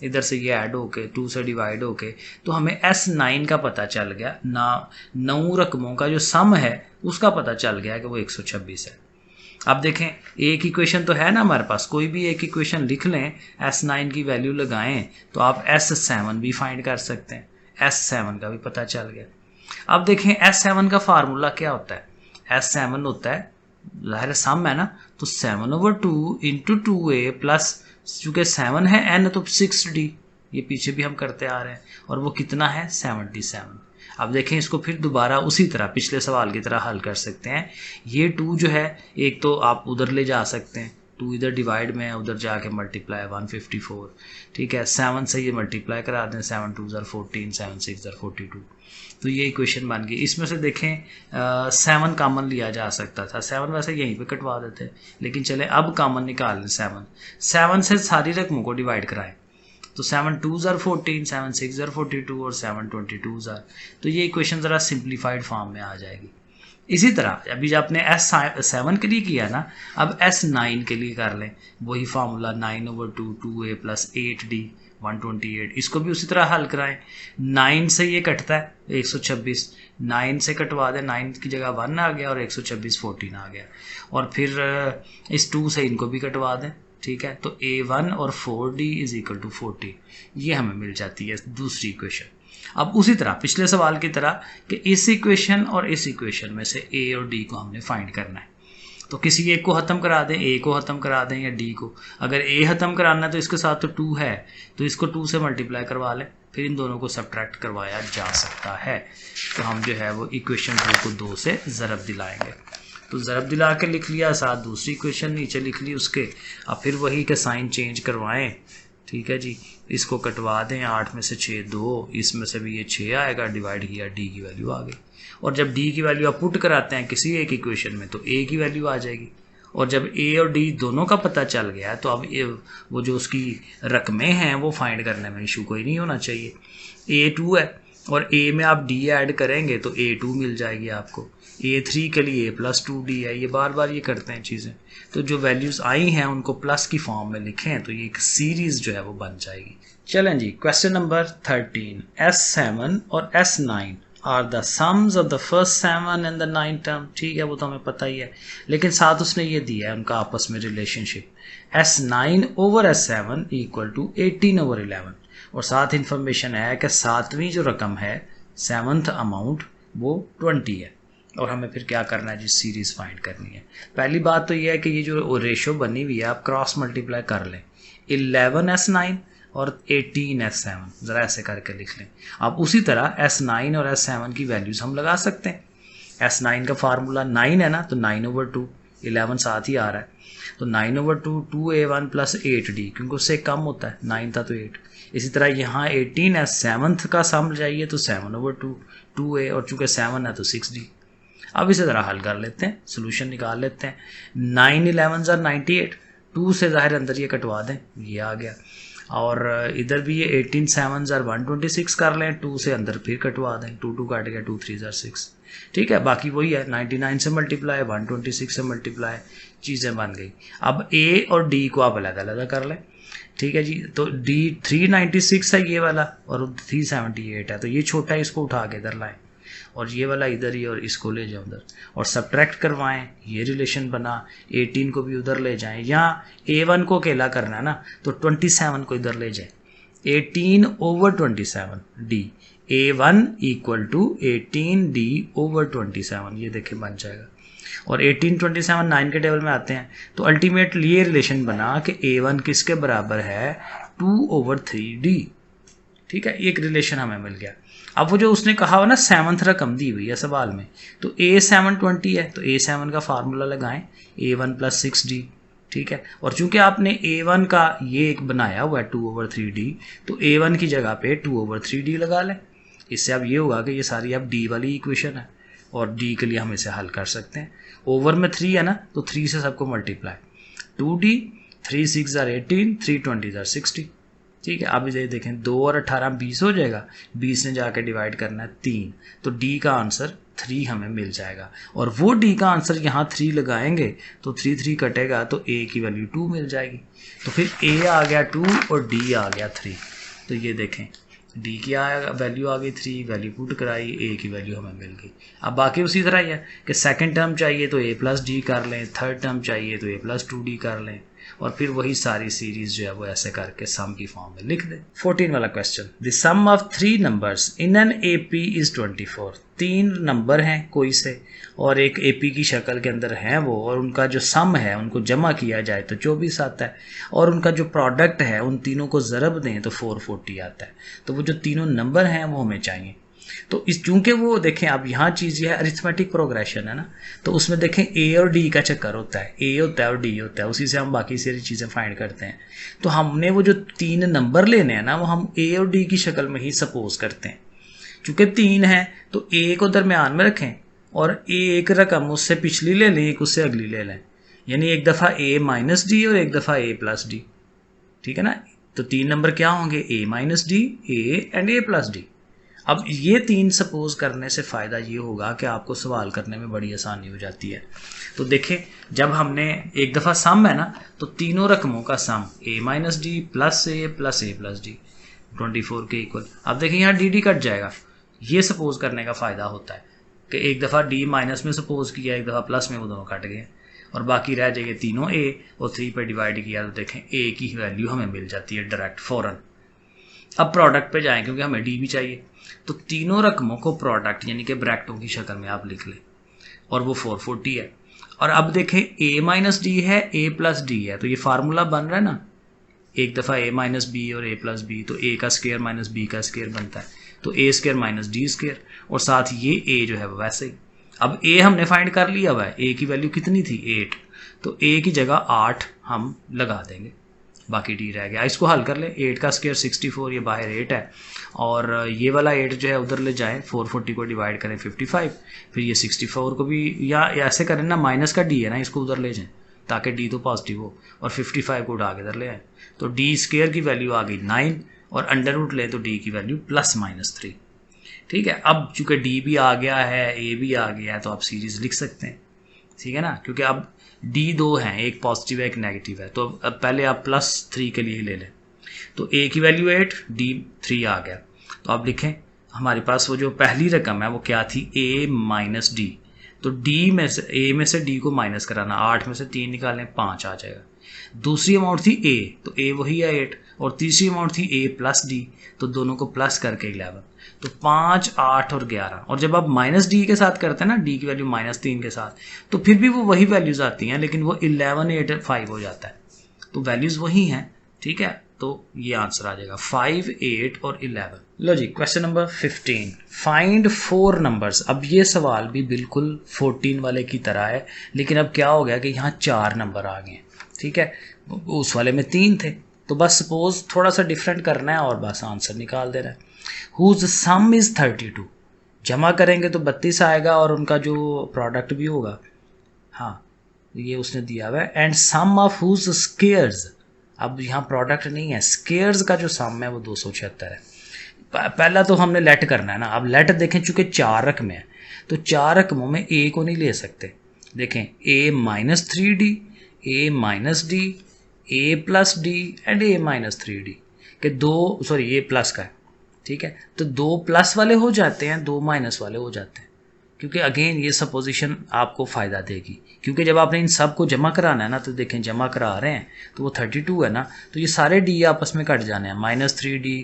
इधर से ये ऐड होके 2 से डिवाइड होके, तो हमें S9 का पता चल गया ना, 9 रकमों का जो सम है उसका पता चल गया कि वो 126 है। अब देखें, एक इक्वेशन तो है ना हमारे पास, कोई भी एक इक्वेशन लिख लें, S9 की वैल्यू लगाएं तो आप S7 भी फाइंड कर सकते हैं, S7 का भी पता चल गया। अब देखें S7 का फार्मूला क्या होता है। S7 होता है, ज़ाहिर सम है ना, तो 7/2 इंटू 2A प्लस, चूँकि 7 है N तो 6D, ये पीछे भी हम करते आ रहे हैं, और वो कितना है 77। अब देखें, इसको फिर दोबारा उसी तरह पिछले सवाल की तरह हल कर सकते हैं। ये 2 जो है, एक तो आप उधर ले जा सकते हैं, 2 इधर डिवाइड में है, उधर जाके मल्टीप्लाई 154, ठीक है। 7 से ये मल्टीप्लाई करा दें, 7 2 14, 7 6 42, तो ये इक्वेशन बन गई। इसमें से देखें 7 कॉमन लिया जा सकता था, 7 वैसे यहीं पे कटवा देते, लेकिन चले अब कॉमन निकाल लें। 7 से सारी रकमों को डिवाइड कराएं, तो 7 2 14, 7 6 42 और 7 22, तो ये इक्वेशन ज़रा सिंप्लीफाइड फॉर्म में आ जाएगी। इसी तरह अभी जब आपने S7 के लिए किया ना, अब S9 के लिए कर लें, वही फार्मूला 9/2 2A प्लस 8D 128, इसको भी उसी तरह हल कराएं। 9 से ये कटता है 126, 9 से कटवा दें, 9 की जगह 1 आ गया और 126 14 आ गया, और फिर इस 2 से इनको भी कटवा दें, ठीक है। तो A1 और 4D इज इक्वल टू 40, ये हमें मिल जाती है दूसरी इक्वेशन। अब उसी तरह पिछले सवाल की तरह कि इस इक्वेशन और इस इक्वेशन में से A और D को हमने फाइंड करना है, तो किसी एक को ख़त्म करा दें, A को ख़त्म करा दें या D को। अगर A ख़त्म कराना है तो इसके साथ तो 2 है, तो इसको 2 से मल्टीप्लाई करवा लें, फिर इन दोनों को सब्ट्रैक्ट करवाया जा सकता है। तो हम जो है वो इक्वेशन 2 को 2 से ज़रब दिलाएंगे, तो ज़रब दिला के लिख लिया, साथ दूसरी इक्वेशन नीचे लिख ली उसके। अब फिर वही के साइन चेंज करवाएं, ठीक है जी। इसको कटवा दें, 8 में से 6 2, इसमें से भी ये 6 आएगा, डिवाइड किया, D की वैल्यू आ गई। और जब D की वैल्यू आप पुट कराते हैं किसी एक इक्वेशन में तो A की वैल्यू आ जाएगी। और जब A और D दोनों का पता चल गया तो अब वो जो उसकी रकमें हैं वो फाइंड करने में इशू कोई नहीं होना चाहिए। A2 है और A में आप D ऐड करेंगे तो A2 मिल जाएगी आपको। A3 के लिए A प्लस 2D है, ये बार बार ये करते हैं चीज़ें। तो जो वैल्यूज़ आई हैं उनको प्लस की फॉर्म में लिखें तो ये एक सीरीज़ जो है वो बन जाएगी। चलें जी, क्वेश्चन नंबर 13। S7 और S9 are the sums of the first 7 and the 9 term, ठीक है, वो तो हमें पता ही है, लेकिन साथ उसने ये दिया है उनका आपस में relationship, S9 over S7 equal to 18 over 11, और साथ इंफॉर्मेशन है कि 7वीं जो रकम है 7th अमाउंट वो 20 है, और हमें फिर क्या करना है जी, सीरीज़ फाइंड करनी है। पहली बात तो ये है कि ये जो रेशो बनी हुई है आप क्रॉस मल्टीप्लाई कर लें, 11 S9 और 18 S7, ज़रा ऐसे करके लिख लें। अब उसी तरह S9 और S7 की वैल्यूज़ हम लगा सकते हैं। S9 का फार्मूला 9 है ना, तो 9/2 11 साथ ही आ रहा है, तो 9/2 2a1 प्लस 8d, क्योंकि उससे कम होता है, 9 था तो 8। इसी तरह यहाँ 18 है, 7th का सम चाहिए तो 7/2 2a, और चूँकि 7 है तो 6d। अब इसी तरह हल कर लेते हैं, सोल्यूशन निकाल लेते हैं। 9 11 98, 2 से ज़ाहिर अंदर ये कटवा दें, ये आ गया। और इधर भी ये 18 7 126 कर लें, 2 से अंदर फिर कटवा दें, 2 2 काट गया, 2 3 6। ठीक है, बाकी वही है, 99 से मल्टीप्लाई, 126 से मल्टीप्लाई, चीज़ें बन गई। अब ए और डी को आप अलग अलग कर लें। ठीक है जी, तो डी 396 है ये वाला और 378 है, तो ये छोटा है, इसको उठा के इधर लाएं और ये वाला इधर ही, और इसको ले जाओ उधर और सब्ट्रैक्ट करवाएं, ये रिलेशन बना। 18 को भी उधर ले जाएं, यहाँ A1 को अकेला करना है ना, तो 27 को इधर ले जाएं, 18/27 D, A1 equal to 18D/27, ये देखें बन जाएगा। और 18 27 9 के टेबल में आते हैं, तो अल्टीमेटली ये रिलेशन बना कि A1 किसके बराबर है, 2/3D। ठीक है, एक रिलेशन हमें मिल गया। अब वो जो उसने कहा हो ना 7th रकम दी हुई है सवाल में, तो A7 20 है, तो A7 का फार्मूला लगाएं, A1 + 6D। ठीक है, और चूंकि आपने A1 का ये एक बनाया हुआ है 2/3D, तो A1 की जगह पे 2/3D लगा लें। इससे अब ये होगा कि ये सारी अब D वाली इक्वेशन है और D के लिए हम इसे हल कर सकते हैं। ओवर में 3 है ना, तो 3 से सबको मल्टीप्लाई, 2D, 3 6 18, 3 20 60। ठीक है, अब इसे देखें, 2 और 18 20 हो जाएगा, 20 ने जाकर डिवाइड करना है 3, तो D का आंसर 3 हमें मिल जाएगा। और वो D का आंसर यहाँ 3 लगाएंगे तो 3 3 कटेगा, तो A की वैल्यू 2 मिल जाएगी। तो फिर A आ गया 2 और D आ गया 3। तो ये देखें, D की वैल्यू आ गई 3, वैल्यू पुट कराई, A की वैल्यू हमें मिल गई। अब बाकी उसी तरह ही है कि सेकंड टर्म चाहिए तो A + D कर लें, थर्ड टर्म चाहिए तो A + 2D कर लें, और फिर वही सारी सीरीज जो है वो ऐसे करके सम की फॉर्म में लिख दें। 14 वाला question, the sum of 3 numbers in an AP is 24। 3 number हैं कोई से और एक AP की शक्ल के अंदर हैं वो, और उनका जो सम है उनको जमा किया जाए तो 24 आता है, और उनका जो प्रोडक्ट है उन तीनों को ज़रब दें तो 440 आता है। तो वो जो तीनों नंबर हैं वो हमें चाहिए। तो इस चूंकि वो देखें, अब यहाँ चीज़ ये है अरिथमेटिक प्रोग्रेशन है ना, तो उसमें देखें A और D का चक्कर होता है, A होता है और D होता है, उसी से हम बाकी सारी चीज़ें फाइंड करते हैं। तो हमने वो जो 3 नंबर लेने हैं ना, वो हम A और D की शक्ल में ही सपोज करते हैं। चूँकि 3 है तो A को दरमियान में रखें और एक रकम उससे पिछली ले लें, एक उससे अगली ले लें, यानी एक दफ़ा A - D और एक दफ़ा A + D। ठीक है ना, तो 3 नंबर क्या होंगे, A - D, A and A + D। अब ये 3 सपोज करने से फ़ायदा ये होगा कि आपको सवाल करने में बड़ी आसानी हो जाती है। तो देखें, जब हमने एक दफ़ा सम है ना, तो तीनों रकमों का सम A - D + A + A + D 24 के इक्वल। अब देखें यहाँ D कट जाएगा, ये सपोज करने का फ़ायदा होता है कि एक दफ़ा D माइनस में सपोज किया, एक दफ़ा प्लस में, वो दोनों कट गए और बाकी रह जाएंगे तीनों A, और 3 पे डिवाइड किया तो देखें A की वैल्यू हमें मिल जाती है डायरेक्ट फ़ौरन। अब प्रोडक्ट पे जाएं क्योंकि हमें D भी चाहिए, तो तीनों रकमों को प्रोडक्ट यानी कि ब्रैकेटों की शक्ल में आप लिख लें, और वो 440 है। और अब देखें A - D है, A + D है, तो ये फार्मूला बन रहा है ना, एक दफ़ा A - B और A + B, तो A का स्क्वायर - B का स्क्वायर बनता है, तो A स्क्वायर - D स्क्वायर, और साथ ये A जो है वो वैसे ही। अब A हमने फाइंड कर लिया हुआ है, A की वैल्यू कितनी थी 8, तो A की जगह 8 हम लगा देंगे, बाकी D रह गया। इसको हल कर लें, 8 का स्क्वायर 64, ये बाहर 8 है, और ये वाला 8 जो है उधर ले जाएं, 440 को डिवाइड करें 55, फिर ये 64 को भी या ऐसे करें ना, माइनस का D है ना, इसको उधर ले जाएं ताकि D तो पॉजिटिव हो, और 55 को उठा के इधर ले आए, तो D स्क्वायर की वैल्यू आ गई 9, और अंडर रूट लें तो D की वैल्यू +-3। ठीक है, अब चूंकि D भी आ गया है, A भी आ गया है, तो आप सीरीज लिख सकते हैं। ठीक है ना, क्योंकि अब D 2 हैं, एक पॉजिटिव है एक नेगेटिव है, तो अब पहले आप +3 के लिए ले लें, तो A की वैल्यू 8, D 3 आ गया। तो आप लिखें, हमारे पास वो जो पहली रकम है वो क्या थी, A - D, तो D में से A में से D को माइनस कराना, 8 में से 3 निकालें 5 आ जाएगा। दूसरी अमाउंट थी A, तो A वही है 8, और तीसरी अमाउंट थी A + D, तो दोनों को प्लस करके 11, तो 5 8 और 11। और जब आप -D के साथ करते हैं ना, D की वैल्यू -3 के साथ, तो फिर भी वो वही वैल्यूज़ आती हैं, लेकिन वो 11 8 5 हो जाता है, तो वैल्यूज़ वही हैं। ठीक है, तो ये आंसर आ जाएगा 5, 8 और 11। लो जी, क्वेश्चन नंबर 15, फाइंड 4 नंबर्स। अब ये सवाल भी बिल्कुल 14 वाले की तरह है, लेकिन अब क्या हो गया कि यहाँ 4 नंबर आ गए, ठीक है, उस वाले में 3 थे, तो बस सपोज थोड़ा सा डिफरेंट करना है और बस आंसर निकाल देना है। हुज सम इज़ 32, जमा करेंगे तो 32 आएगा और उनका जो प्रोडक्ट भी होगा, हाँ ये उसने दिया हुआ है, and sum of whose squares, अब यहाँ प्रोडक्ट नहीं है, स्केयर्स का जो सम है वो 276 है। पहला तो हमने लेट करना है ना, अब लेट देखें चूँकि 4 रकम है तो 4 रकमों में ए को नहीं ले सकते। देखें a-3d, a-d, a+d and a-3d के दो, सॉरी ए प्लस का है, ठीक है, तो 2 प्लस वाले हो जाते हैं, 2 माइनस वाले हो जाते हैं, क्योंकि अगेन ये सपोजिशन आपको फ़ायदा देगी, क्योंकि जब आपने इन सब को जमा कराना है ना, तो देखें जमा करा रहे हैं तो वो 32 है ना, तो ये सारे डी आपस में कट जाने हैं, -3d,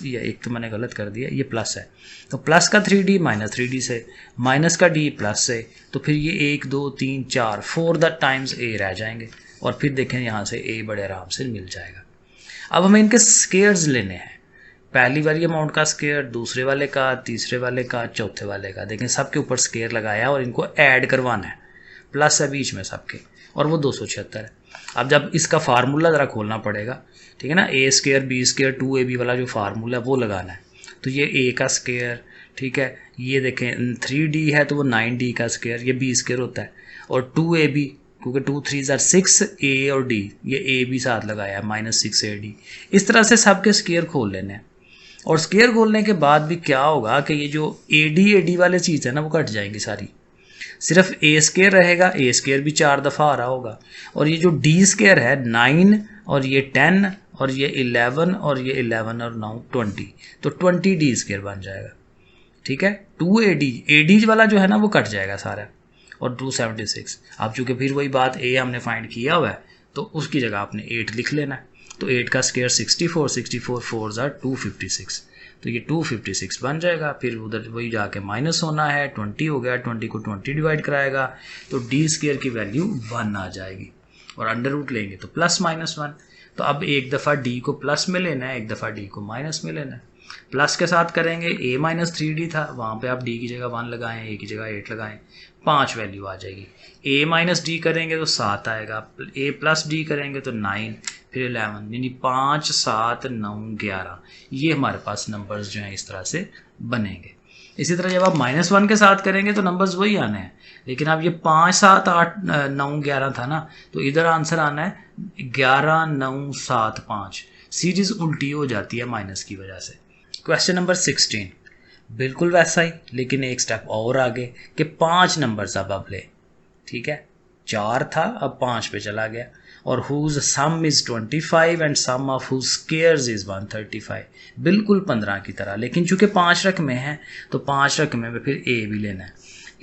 ये एक तो मैंने गलत कर दिया, ये प्लस है, तो प्लस का 3d -3d से, माइनस का d प्लस से, तो फिर ये 1 2 3 4 4 द टाइम्स a रह जाएंगे, और फिर देखें यहाँ से a बड़े आराम से मिल जाएगा। अब हमें इनके स्केयर्स लेने हैं, पहली वाली अमाउंट का स्केयर, दूसरे वाले का, तीसरे वाले का, चौथे वाले का, देखें सबके ऊपर स्केयर लगाया और इनको ऐड करवाना है, प्लस है बीच में सबके, और वो 276 है। अब जब इसका फार्मूला ज़रा खोलना पड़ेगा, ठीक है ना, ए स्केयर बी स्केयर 2ab वाला जो फार्मूला है वो लगाना है, तो ये ए का स्केयर, ठीक है, ये देखें 3d है तो वो 9d का स्केयर, ये बी स्केयर होता है, और 2ab क्योंकि 2 3 6 a और d, ये a भी साथ लगाया है -6ad। इस तरह से सबके स्केयर खोल लेने हैं, और स्केयर खोलने के बाद भी क्या होगा कि ये जो AD वाले चीज़ है ना वो कट जाएंगी सारी, सिर्फ ए स्केयर रहेगा, ए स्केयर भी 4 दफ़ा आ रहा होगा, और ये जो डी स्केयर है 9 और ये 10 और ये 11 और ये 11 और 9 20, तो 20 डी स्केयर बन जाएगा, ठीक है। 2AD वाला जो है ना वो कट जाएगा सारा, और 276। अब चूँकि फिर वही बात ए हमने फाइंड किया हुआ है तो उसकी जगह आपने 8 लिख लेना है, तो 8 का स्केयर 64, 64 4 are 256, तो ये 256 बन जाएगा। फिर उधर वही जाके माइनस होना है, 20 हो गया, 20 को 20 डिवाइड कराएगा तो डी स्केयर की वैल्यू 1 आ जाएगी, और अंडर रूट लेंगे तो +-1। तो अब एक दफ़ा डी को प्लस में लेना है, एक दफ़ा डी को माइनस में लेना है। प्लस के साथ करेंगे a-3d था, वहाँ पे आप d की जगह 1 लगाएं, a की जगह 8 लगाएं, 5 वैल्यू आ जाएगी। a-d करेंगे तो 7 आएगा, a+d करेंगे तो 9, फिर 11, यानी 5 7 9 11, ये हमारे पास नंबर्स जो हैं इस तरह से बनेंगे। इसी तरह जब आप -1 के साथ करेंगे तो नंबर्स वही आने हैं, लेकिन अब ये 5 7 8 9 11 था ना, तो इधर आंसर आना है 11 9 7 5, सीरीज उल्टी हो जाती है माइनस की वजह से। क्वेश्चन नंबर 16 बिल्कुल वैसा ही, लेकिन एक स्टेप और आगे कि 5 नंबर्स अब ले, ठीक है, 4 था अब 5 पे चला गया, और whose sum is 25 and sum of whose squares is 135, बिल्कुल 15 की तरह, लेकिन चूंकि 5 रकमें हैं तो 5 रकमें में फिर a भी लेना है,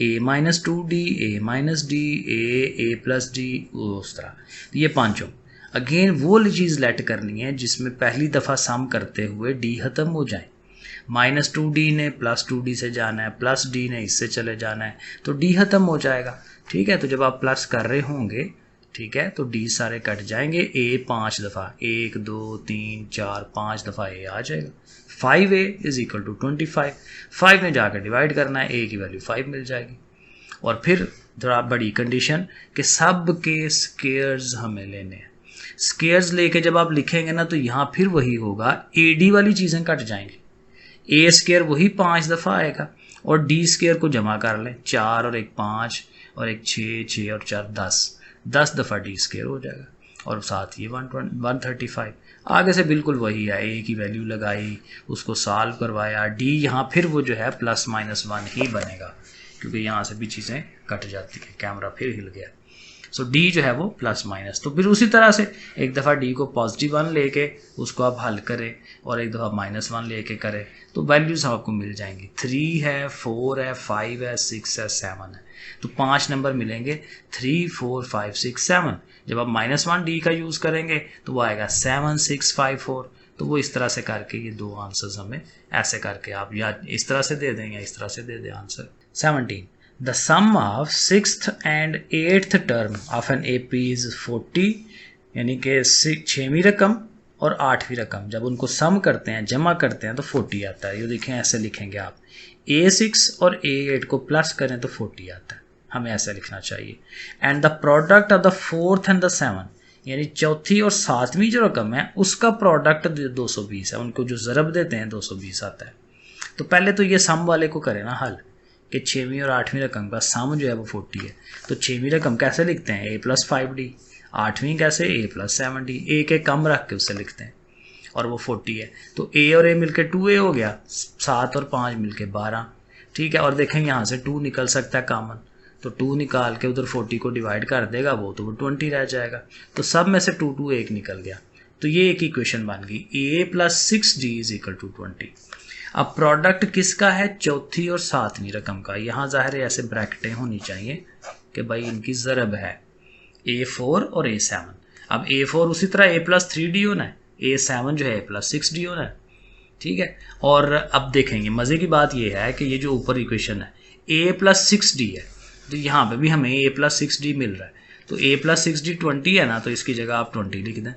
a-2d, a-d, a+d, उस तरह, तो ये पांचों अगेन वो चीज़ लेट करनी है जिसमें पहली दफ़ा सम करते हुए d ख़त्म हो जाए। -2d ने +2d से जाना है, प्लस d ने इससे चले जाना है, तो d ख़त्म हो जाएगा, ठीक है। तो जब आप प्लस कर रहे होंगे, ठीक है, तो d सारे कट जाएंगे, a 5 दफ़ा, 1 2 3 4 5 दफ़ा a आ जाएगा, 5a = 25, 5 ने जाकर डिवाइड करना है, a की वैल्यू 5 मिल जाएगी। और फिर थोड़ा बड़ी कंडीशन कि सब के स्केयर्स हमें लेने हैं, स्केयर्स लेके जब आप लिखेंगे ना तो यहाँ फिर वही होगा, AD वाली चीज़ें कट जाएंगी, a स्केयर वही 5 दफ़ा आएगा, और d स्केयर को जमा कर लें, 4 और 1 5 और 1 6, 6 और 4 10 दफ़ा d स्केयर हो जाएगा, और साथ ये 135। आगे से बिल्कुल वही है, a की वैल्यू लगाई, उसको सॉल्व करवाया, d यहाँ फिर वो जो है +-1 ही बनेगा, क्योंकि यहाँ से भी चीज़ें कट जाती हैं, कैमरा फिर हिल गया। सो d जो है वो +-, तो फिर उसी तरह से एक दफ़ा d को +1 लेके उसको आप हल करें, और एक दफ़ा -1 लेके करें, तो वैल्यूज़ आपको मिल जाएंगी, 3 है, 4 है, 5 है, 6 है, 7 है, तो 5 नंबर मिलेंगे, 3 4 5 6 7। जब आप -1d का यूज़ करेंगे तो वो आएगा 7 6 5 4, तो वो इस तरह से करके ये 2 आंसर्स हमें ऐसे करके आप या इस तरह से दे दें या इस तरह से दे दें answer. 17 The sum of 6th and 8th term of an AP is 40, यानी कि 6वीं रकम और 8वीं रकम जब उनको सम करते हैं, जमा करते हैं तो 40 आता है। ये देखें, ऐसे लिखेंगे आप, A6 और A8 को प्लस करें तो 40 आता है, हमें ऐसा लिखना चाहिए। And the product of the 4th and the 7th, यानी चौथी और 7वीं जो रकम है उसका प्रोडक्ट 220 है, उनको जो ज़रब देते हैं 220 आता है। तो पहले तो ये सम वाले को करें ना हल, कि 6वीं और 8वीं रकम का सम जो है वो 40 है। तो 6वीं रकम कैसे लिखते हैं, A+5D, 8वीं कैसे, A+7D, एक एक कम रख के उससे लिखते हैं और वो 40 है। तो A और A मिलके 2A हो गया, 7 और 5 मिलके 12, ठीक है। और देखें यहाँ से 2 निकल सकता है कॉमन, तो 2 निकाल के उधर 40 को डिवाइड कर देगा वो, तो वो 20 रह जाएगा। तो सब में से 2 2 1 निकल गया, तो ये एक इक्वेशन बन गई, A+6D = 20। अब प्रोडक्ट किसका है, चौथी और 7वीं रकम का। यहाँ जाहिर है ऐसे ब्रैकेटें होनी चाहिए कि भाई इनकी ज़रब है A4 और A7। अब A4 उसी तरह A+3D होना है, A7 जो है A+6D होना है, ठीक है। और अब देखेंगे मज़े की बात यह है कि ये जो ऊपर इक्वेशन है A+6D है, तो यहाँ पे भी हमें A+6D मिल रहा है। तो A+6D 20 है ना, तो इसकी जगह आप 20 लिख दें,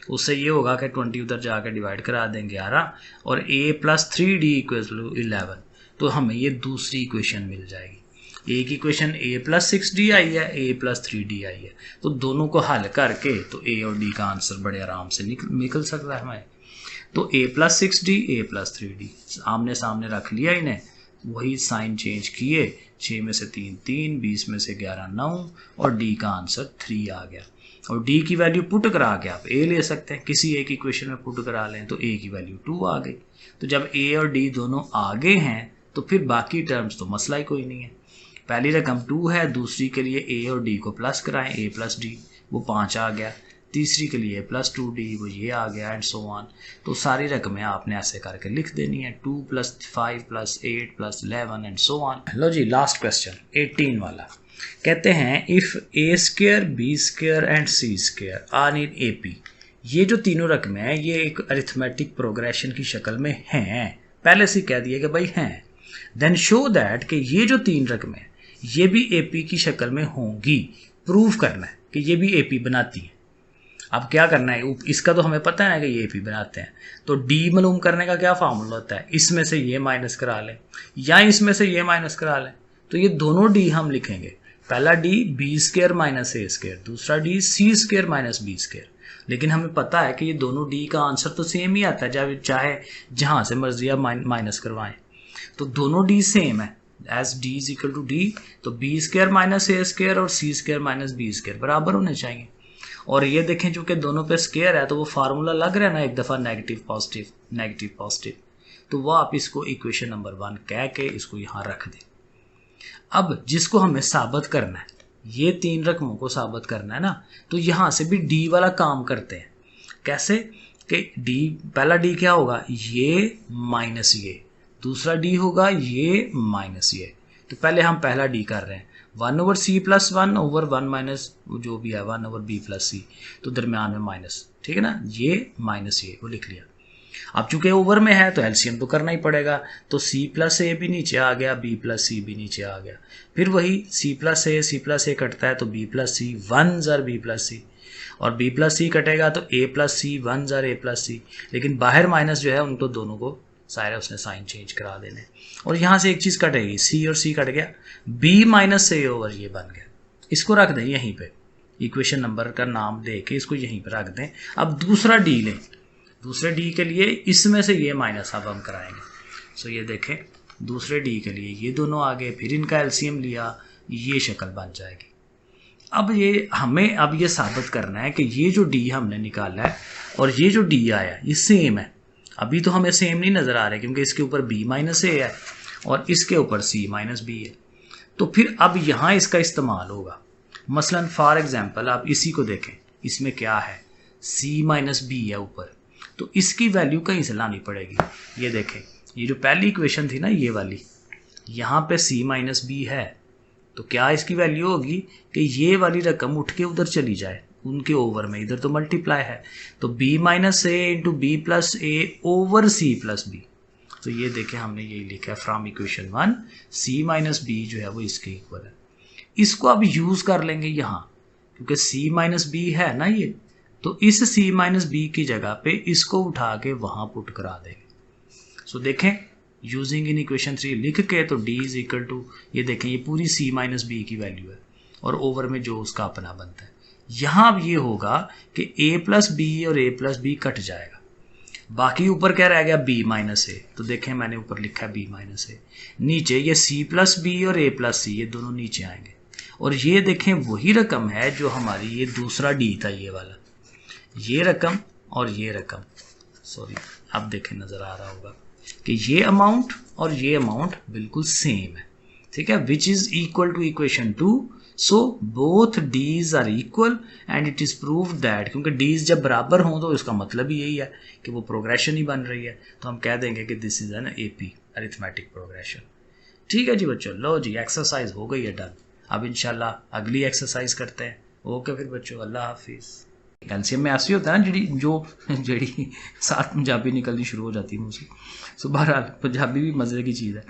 उससे ये होगा कि 20 उधर जाकर डिवाइड करा दें 11, और A+3D = 11, तो हमें ये दूसरी इक्वेशन मिल जाएगी। एक इक्वेशन A+6D आई है, A+3D आई है, तो दोनों को हल करके तो A और D का आंसर बड़े आराम से निकल सकता है हमें। तो A+6D A+3D आमने सामने रख लिया इन्हें, वही साइन चेंज किए, 6 में से 3 3, 20 में से 11 9, और D का आंसर 3 आ गया। और D की वैल्यू पुट करा के आप A ले सकते हैं, किसी एक इक्वेशन में पुट करा लें तो A की वैल्यू 2 आ गई। तो जब A और D दोनों आगे हैं तो फिर बाकी टर्म्स तो मसला ही कोई नहीं है। पहली रकम 2 है, दूसरी के लिए A और D को प्लस कराएं, A+D वो 5 आ गया, तीसरी के लिए A+2D वो ये आ गया, एंड सो ऑन। तो सारी रकमें आपने ऐसे करके लिख देनी है, 2 + 5 + 8 + 11 एंड सो ऑन। लो जी, लास्ट क्वेश्चन 18 वाला कहते हैं if A² B² and C² are in AP। ये जो तीनों रकमें हैं ये एक अरिथमेटिक प्रोग्रेशन की शक्ल में हैं, पहले से कह दिया कि भाई हैं। देन शो दैट कि ये जो 3 रकमें ये भी AP की शक्ल में होंगी, प्रूव करना है कि ये भी AP बनाती हैं। अब क्या करना है, इसका तो हमें पता है कि ये AP बनाते हैं, तो D मालूम करने का क्या फार्मूला होता है, इसमें से ये माइनस करा लें या इसमें से ये माइनस करा लें। तो ये दोनों D हम लिखेंगे, पहला D B² - A², दूसरा D C² - B²। लेकिन हमें पता है कि ये दोनों D का आंसर तो सेम ही आता है, चाहे जहाँ से मर्जी आप माइनस करवाएं, तो दोनों D सेम है। एज D = D, तो B² - A² और C² - B² बराबर होने चाहिए। और ये देखें चूंकि दोनों पे स्केयर है तो वो फार्मूला लग रहा है ना एक दफ़ा नेगेटिव पॉजिटिव, तो वो आप इसको इक्वेशन नंबर 1 कह के इसको यहाँ रख दें। अब जिसको हमें साबित करना है, ये 3 रकमों को साबित करना है ना, तो यहाँ से भी D वाला काम करते हैं। कैसे कि पहला D क्या होगा, ये माइनस ये, दूसरा D होगा ये माइनस ये। तो पहले हम पहला D कर रहे हैं, 1/C + 1/1 - जो भी है 1/B + C, तो दरम्यान में माइनस, ठीक है ना, ये माइनस ये वो लिख लिया। अब चूंकि ओवर में है तो एलसीएम तो करना ही पड़ेगा, तो C + A भी नीचे आ गया, B + C भी नीचे आ गया, फिर वही C + A कटता है तो B + C 1 * B + C, और B + C कटेगा तो A + C 1 * A + C, लेकिन बाहर माइनस जो है उनको दोनों को सारे उसने साइन चेंज करा देने। और यहाँ से एक चीज़ कटेगी, C और C कट गया, B - A ये बन गया। इसको रख दें यहीं पे, इक्वेशन नंबर का नाम दे के इसको यहीं पे रख दें। अब दूसरा D लें, दूसरे D के लिए इसमें से ये माइनस अब हम कराएंगे। सो ये देखें, दूसरे D के लिए ये दोनों आ गए, फिर इनका एलसीएम लिया, ये शक्ल बन जाएगी। अब ये हमें अब ये साबित करना है कि ये जो D हमने निकाला है और ये जो D आया ये सेम है। अभी तो हमें सेम नहीं नज़र आ रहे क्योंकि इसके ऊपर B - A है और इसके ऊपर C - B है। तो फिर अब यहाँ इसका इस्तेमाल होगा। मसलन फॉर एग्जांपल आप इसी को देखें, इसमें क्या है, C - B है ऊपर, तो इसकी वैल्यू कहीं से लानी पड़ेगी। ये देखें, ये जो पहली इक्वेशन थी ना ये वाली, यहाँ पे C - B है, तो क्या इसकी वैल्यू होगी कि ये वाली रकम उठ के उधर चली जाए उनके ओवर में, इधर तो मल्टीप्लाई है, तो B - A × B + A over C + B। तो ये देखें हमने यही लिखा है फ्रॉम इक्वेशन 1, C - B जो है वो इसके इक्वल है। इसको अब यूज़ कर लेंगे यहाँ, क्योंकि C - B है ना ये, तो इस c माइनस बी की जगह पे इसको उठा के वहाँ पुट करा देंगे। सो देखें यूजिंग इन इक्वेशन 3 लिख के, तो d इज इक्वल टू, ये देखें ये पूरी c माइनस बी की वैल्यू है और ओवर में जो उसका अपना बनता है। यहाँ अब ये होगा कि a प्लस बी और a प्लस बी कट जाएगा, बाकी ऊपर क्या रह गया b माइनस ए। तो देखें मैंने ऊपर लिखा है b माइनस ए, नीचे ये c प्लस बी और a प्लस सी, ये दोनों नीचे आएंगे। और ये देखें वही रकम है जो हमारी ये दूसरा d था, ये वाला, ये रकम और ये रकम, सॉरी अब देखें नज़र आ रहा होगा कि ये अमाउंट और ये अमाउंट बिल्कुल सेम है, ठीक है, which is equal to equation 2। So both Ds are equal and it is proved that, क्योंकि डीज जब बराबर हों तो इसका मतलब ही यही है कि वो प्रोग्रेशन ही बन रही है, तो हम कह देंगे कि this is an AP arithmetic progression. ठीक है जी बच्चों, लो जी एक्सरसाइज हो गई है डन। अब इंशाल्लाह अगली एक्सरसाइज करते हैं। ओके फिर बच्चों, अल्लाह हाफिज़। कैल्शियम में ऐसी होता है ना जड़ी साथ पंजाबी निकलनी शुरू हो जाती है मुझसे। सो बहरहाल पंजाबी भी मज़े की चीज़ है।